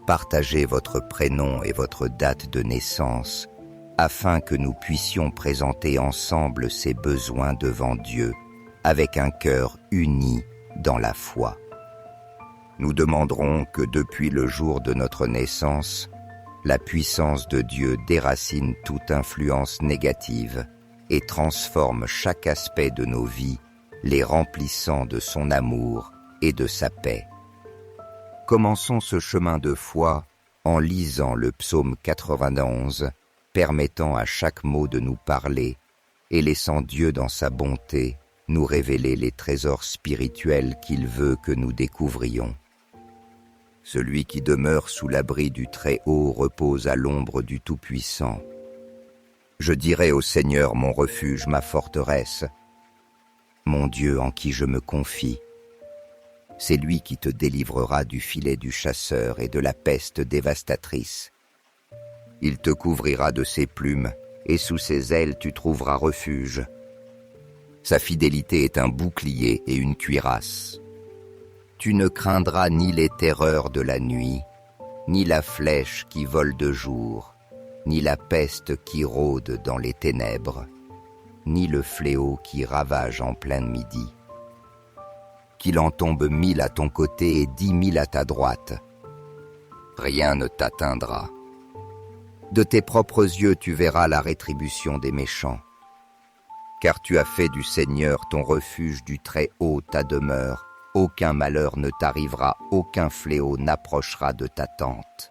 Speaker 1: Partagez votre prénom et votre date de naissance afin que nous puissions présenter ensemble ces besoins devant Dieu avec un cœur uni dans la foi. Nous demanderons que depuis le jour de notre naissance, la puissance de Dieu déracine toute influence négative et transforme chaque aspect de nos vies, les remplissant de son amour et de sa paix. Commençons ce chemin de foi en lisant le psaume 91, permettant à chaque mot de nous parler et laissant Dieu dans sa bonté nous révéler les trésors spirituels qu'il veut que nous découvrions. Celui qui demeure sous l'abri du Très-Haut repose à l'ombre du Tout-Puissant. Je dirai au Seigneur mon refuge, ma forteresse, mon Dieu en qui je me confie. C'est lui qui te délivrera du filet du chasseur et de la peste dévastatrice. Il te couvrira de ses plumes, et sous ses ailes tu trouveras refuge. Sa fidélité est un bouclier et une cuirasse. Tu ne craindras ni les terreurs de la nuit, ni la flèche qui vole de jour, ni la peste qui rôde dans les ténèbres, ni le fléau qui ravage en plein midi. Qu'il en tombe 1000 à ton côté et 10 000 à ta droite, rien ne t'atteindra. De tes propres yeux tu verras la rétribution des méchants. Car tu as fait du Seigneur ton refuge, du Très-Haut ta demeure. Aucun malheur ne t'arrivera, aucun fléau n'approchera de ta tente.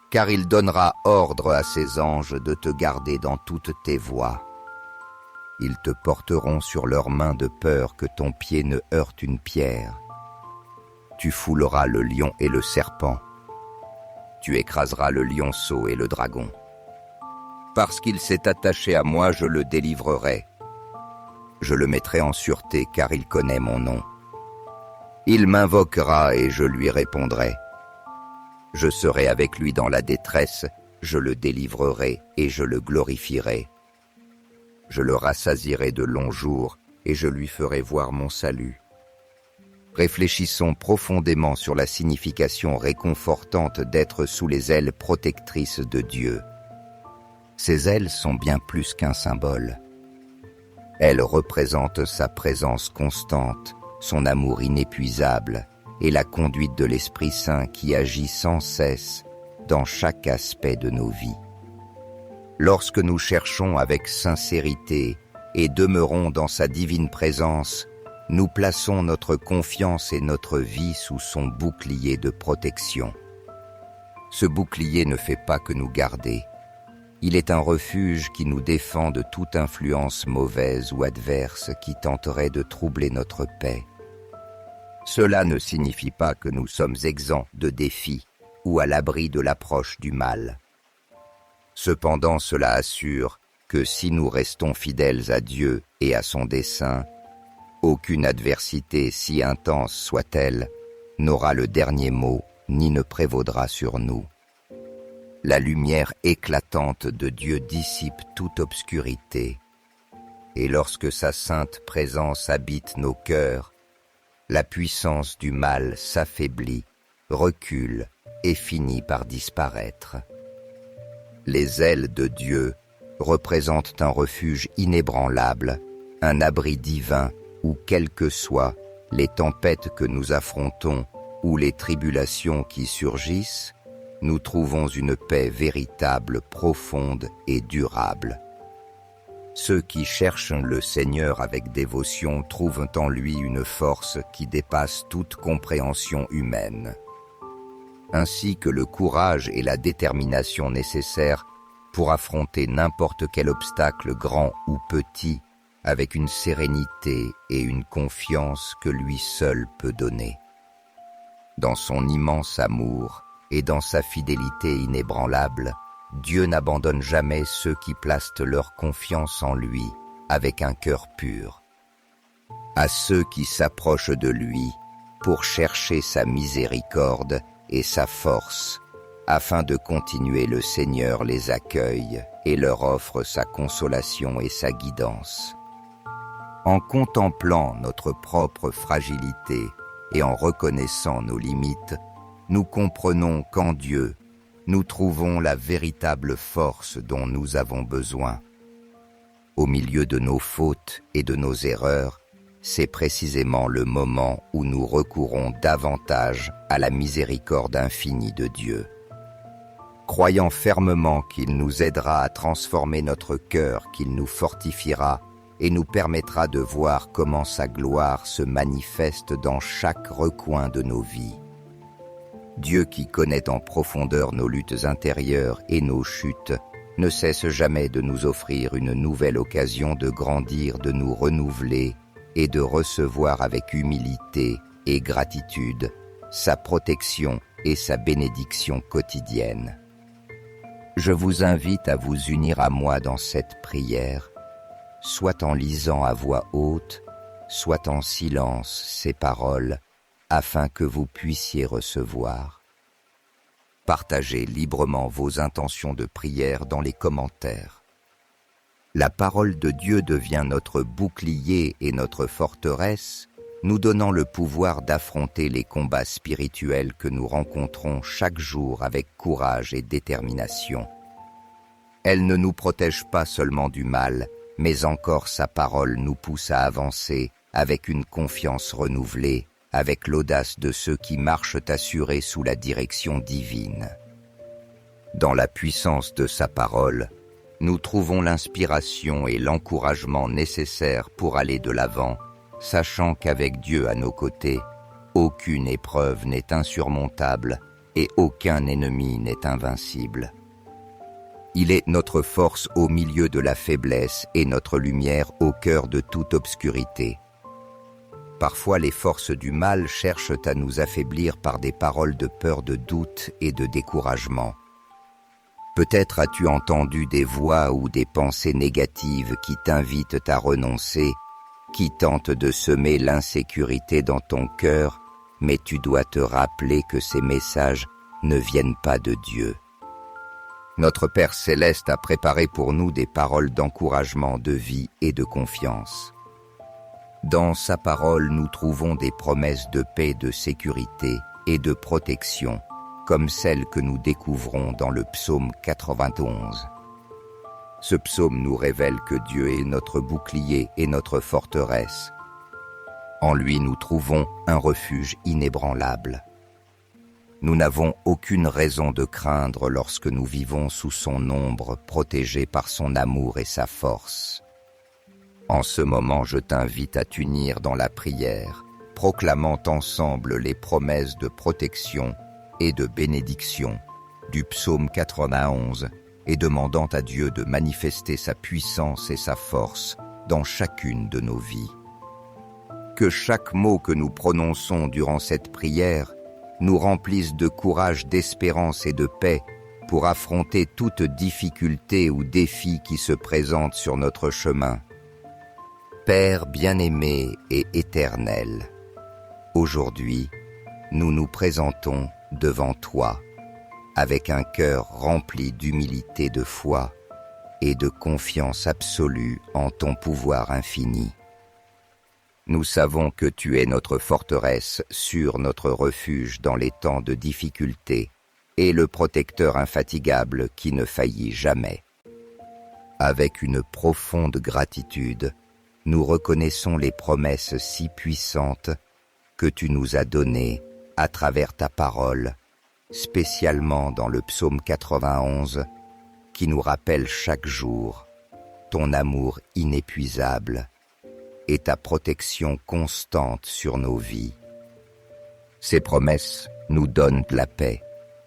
Speaker 1: Car il donnera ordre à ses anges de te garder dans toutes tes voies. Ils te porteront sur leurs mains de peur que ton pied ne heurte une pierre. Tu fouleras le lion et le serpent. Tu écraseras le lionceau et le dragon. Parce qu'il s'est attaché à moi, je le délivrerai. Je le mettrai en sûreté, car il connaît mon nom. Il m'invoquera et je lui répondrai. Je serai avec lui dans la détresse, je le délivrerai et je le glorifierai. Je le rassasierai de longs jours et je lui ferai voir mon salut. Réfléchissons profondément sur la signification réconfortante d'être sous les ailes protectrices de Dieu. Ces ailes sont bien plus qu'un symbole. Elles représentent sa présence constante, son amour inépuisable et la conduite de l'Esprit Saint qui agit sans cesse dans chaque aspect de nos vies. Lorsque nous cherchons avec sincérité et demeurons dans sa divine présence, nous plaçons notre confiance et notre vie sous son bouclier de protection. Ce bouclier ne fait pas que nous garder. Il est un refuge qui nous défend de toute influence mauvaise ou adverse qui tenterait de troubler notre paix. Cela ne signifie pas que nous sommes exempts de défis ou à l'abri de l'approche du mal. Cependant, cela assure que si nous restons fidèles à Dieu et à son dessein, aucune adversité, si intense soit-elle, n'aura le dernier mot ni ne prévaudra sur nous. La lumière éclatante de Dieu dissipe toute obscurité, et lorsque sa sainte présence habite nos cœurs, la puissance du mal s'affaiblit, recule et finit par disparaître. Les ailes de Dieu représentent un refuge inébranlable, un abri divin où, quelles que soient les tempêtes que nous affrontons ou les tribulations qui surgissent, nous trouvons une paix véritable, profonde et durable. Ceux qui cherchent le Seigneur avec dévotion trouvent en lui une force qui dépasse toute compréhension humaine, ainsi que le courage et la détermination nécessaires pour affronter n'importe quel obstacle grand ou petit avec une sérénité et une confiance que lui seul peut donner. Dans son immense amour et dans sa fidélité inébranlable, Dieu n'abandonne jamais ceux qui placent leur confiance en lui avec un cœur pur. À ceux qui s'approchent de lui pour chercher sa miséricorde et sa force, afin de continuer, le Seigneur les accueille et leur offre sa consolation et sa guidance. En contemplant notre propre fragilité et en reconnaissant nos limites, nous comprenons qu'en Dieu, nous trouvons la véritable force dont nous avons besoin. Au milieu de nos fautes et de nos erreurs, c'est précisément le moment où nous recourons davantage à la miséricorde infinie de Dieu. Croyant fermement qu'il nous aidera à transformer notre cœur, qu'il nous fortifiera et nous permettra de voir comment sa gloire se manifeste dans chaque recoin de nos vies. Dieu qui connaît en profondeur nos luttes intérieures et nos chutes, ne cesse jamais de nous offrir une nouvelle occasion de grandir, de nous renouveler et de recevoir avec humilité et gratitude sa protection et sa bénédiction quotidienne. Je vous invite à vous unir à moi dans cette prière, soit en lisant à voix haute, soit en silence ces paroles, afin que vous puissiez recevoir. Partagez librement vos intentions de prière dans les commentaires. La parole de Dieu devient notre bouclier et notre forteresse, nous donnant le pouvoir d'affronter les combats spirituels que nous rencontrons chaque jour avec courage et détermination. Elle ne nous protège pas seulement du mal, mais encore sa parole nous pousse à avancer avec une confiance renouvelée, avec l'audace de ceux qui marchent assurés sous la direction divine. Dans la puissance de sa parole, nous trouvons l'inspiration et l'encouragement nécessaires pour aller de l'avant, sachant qu'avec Dieu à nos côtés, aucune épreuve n'est insurmontable et aucun ennemi n'est invincible. Il est notre force au milieu de la faiblesse et notre lumière au cœur de toute obscurité. Parfois, les forces du mal cherchent à nous affaiblir par des paroles de peur, de doute et de découragement. Peut-être as-tu entendu des voix ou des pensées négatives qui t'invitent à renoncer, qui tentent de semer l'insécurité dans ton cœur, mais tu dois te rappeler que ces messages ne viennent pas de Dieu. Notre Père Céleste a préparé pour nous des paroles d'encouragement, de vie et de confiance. Dans sa parole, nous trouvons des promesses de paix, de sécurité et de protection, comme celles que nous découvrons dans le psaume 91. Ce psaume nous révèle que Dieu est notre bouclier et notre forteresse. En lui nous trouvons un refuge inébranlable. Nous n'avons aucune raison de craindre lorsque nous vivons sous son ombre, protégés par son amour et sa force. En ce moment, je t'invite à t'unir dans la prière, proclamant ensemble les promesses de protection et de bénédiction du psaume 91 et demandant à Dieu de manifester sa puissance et sa force dans chacune de nos vies. Que chaque mot que nous prononçons durant cette prière nous remplisse de courage, d'espérance et de paix pour affronter toute difficulté ou défi qui se présente sur notre chemin. Père bien-aimé et éternel, aujourd'hui, nous nous présentons devant toi avec un cœur rempli d'humilité, de foi et de confiance absolue en ton pouvoir infini. Nous savons que tu es notre forteresse, sûr notre refuge dans les temps de difficulté et le protecteur infatigable qui ne faillit jamais. Avec une profonde gratitude, nous reconnaissons les promesses si puissantes que tu nous as données à travers ta parole, spécialement dans le psaume 91, qui nous rappelle chaque jour ton amour inépuisable et ta protection constante sur nos vies. Ces promesses nous donnent la paix.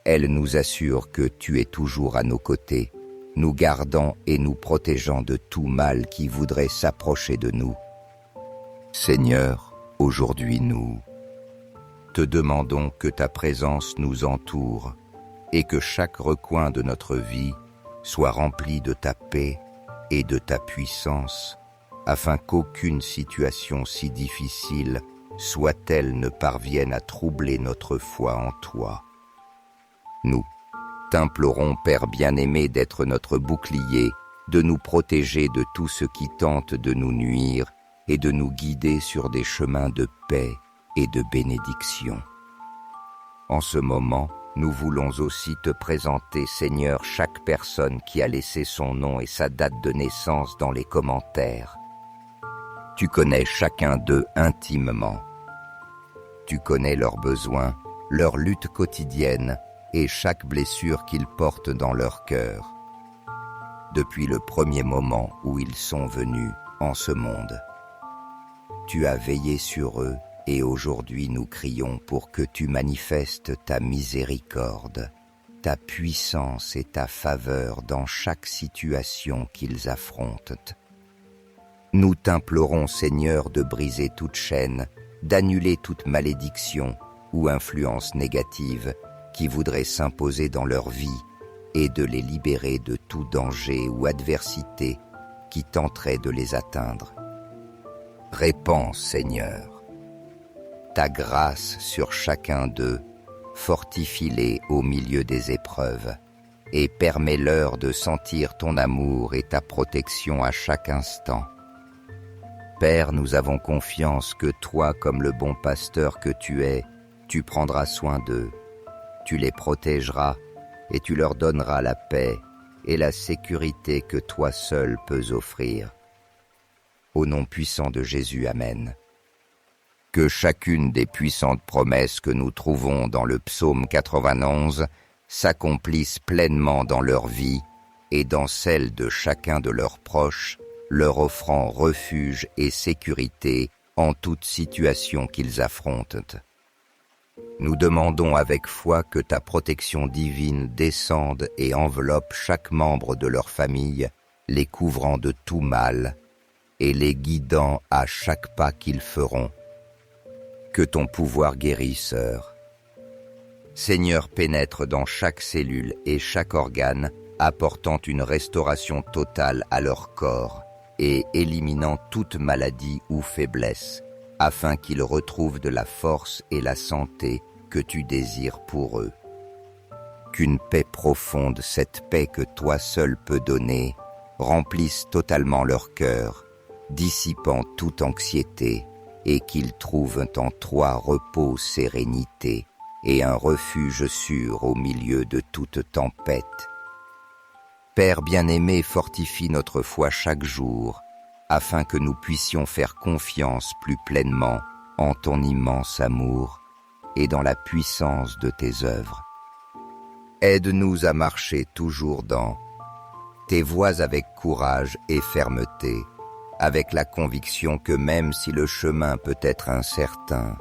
Speaker 1: Elles nous assurent que tu es toujours à nos côtés, nous gardant et nous protégeant de tout mal qui voudrait s'approcher de nous. Seigneur, aujourd'hui nous te demandons que ta présence nous entoure et que chaque recoin de notre vie soit rempli de ta paix et de ta puissance, afin qu'aucune situation si difficile soit-elle ne parvienne à troubler notre foi en toi. Nous t'implorons, Père bien-aimé, d'être notre bouclier, de nous protéger de tout ce qui tente de nous nuire et de nous guider sur des chemins de paix et de bénédiction. En ce moment, nous voulons aussi te présenter, Seigneur, chaque personne qui a laissé son nom et sa date de naissance dans les commentaires. Tu connais chacun d'eux intimement. Tu connais leurs besoins, leurs luttes quotidiennes et chaque blessure qu'ils portent dans leur cœur. Depuis le premier moment où ils sont venus en ce monde, tu as veillé sur eux et aujourd'hui nous crions pour que tu manifestes ta miséricorde, ta puissance et ta faveur dans chaque situation qu'ils affrontent. Nous t'implorons, Seigneur, de briser toute chaîne, d'annuler toute malédiction ou influence négative qui voudrait s'imposer dans leur vie et de les libérer de tout danger ou adversité qui tenterait de les atteindre. Répands, Seigneur, ta grâce sur chacun d'eux, fortifie-les au milieu des épreuves et permets-leur de sentir ton amour et ta protection à chaque instant. Père, nous avons confiance que toi, comme le bon pasteur que tu es, tu prendras soin d'eux, tu les protégeras et tu leur donneras la paix et la sécurité que toi seul peux offrir. Au nom puissant de Jésus, Amen. Que chacune des puissantes promesses que nous trouvons dans le psaume 91 s'accomplisse pleinement dans leur vie et dans celle de chacun de leurs proches, leur offrant refuge et sécurité en toute situation qu'ils affrontent. Nous demandons avec foi que ta protection divine descende et enveloppe chaque membre de leur famille, les couvrant de tout mal et les guidant à chaque pas qu'ils feront. Que ton pouvoir guérisseur, Seigneur, pénètre dans chaque cellule et chaque organe, apportant une restauration totale à leur corps et éliminant toute maladie ou faiblesse, afin qu'ils retrouvent de la force et la santé que tu désires pour eux. Qu'une paix profonde, cette paix que toi seul peux donner, remplisse totalement leur cœur, dissipant toute anxiété, et qu'ils trouvent en toi repos, sérénité et un refuge sûr au milieu de toute tempête. Père bien-aimé, fortifie notre foi chaque jour, afin que nous puissions faire confiance plus pleinement en ton immense amour et dans la puissance de tes œuvres. Aide-nous à marcher toujours dans tes voies avec courage et fermeté, avec la conviction que même si le chemin peut être incertain,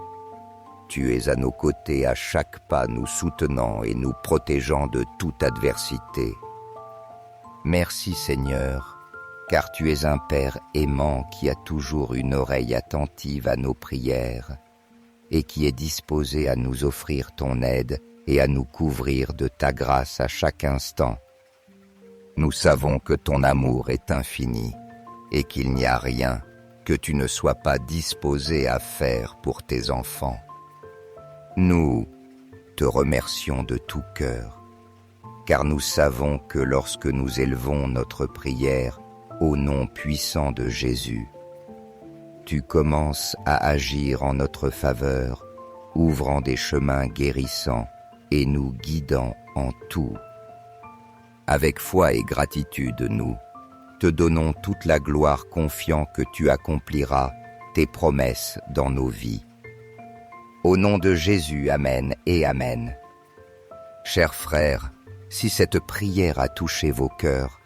Speaker 1: tu es à nos côtés à chaque pas, nous soutenant et nous protégeant de toute adversité. Merci Seigneur, car tu es un Père aimant qui a toujours une oreille attentive à nos prières et qui est disposé à nous offrir ton aide et à nous couvrir de ta grâce à chaque instant. Nous savons que ton amour est infini et qu'il n'y a rien que tu ne sois pas disposé à faire pour tes enfants. Nous te remercions de tout cœur, car nous savons que lorsque nous élevons notre prière au nom puissant de Jésus, tu commences à agir en notre faveur, ouvrant des chemins guérissants et nous guidant en tout. Avec foi et gratitude, nous te donnons toute la gloire, confiant que tu accompliras tes promesses dans nos vies. Au nom de Jésus, Amen et Amen. Chers frères, si cette prière a touché vos cœurs,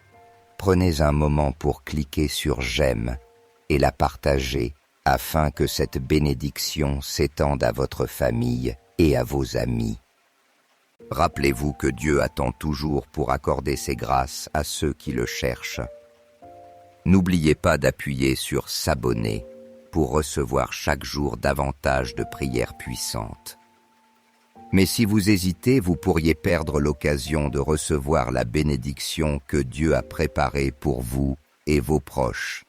Speaker 1: prenez un moment pour cliquer sur « J'aime » et la partager afin que cette bénédiction s'étende à votre famille et à vos amis. Rappelez-vous que Dieu attend toujours pour accorder ses grâces à ceux qui le cherchent. N'oubliez pas d'appuyer sur « S'abonner » pour recevoir chaque jour davantage de prières puissantes. Mais si vous hésitez, vous pourriez perdre l'occasion de recevoir la bénédiction que Dieu a préparée pour vous et vos proches.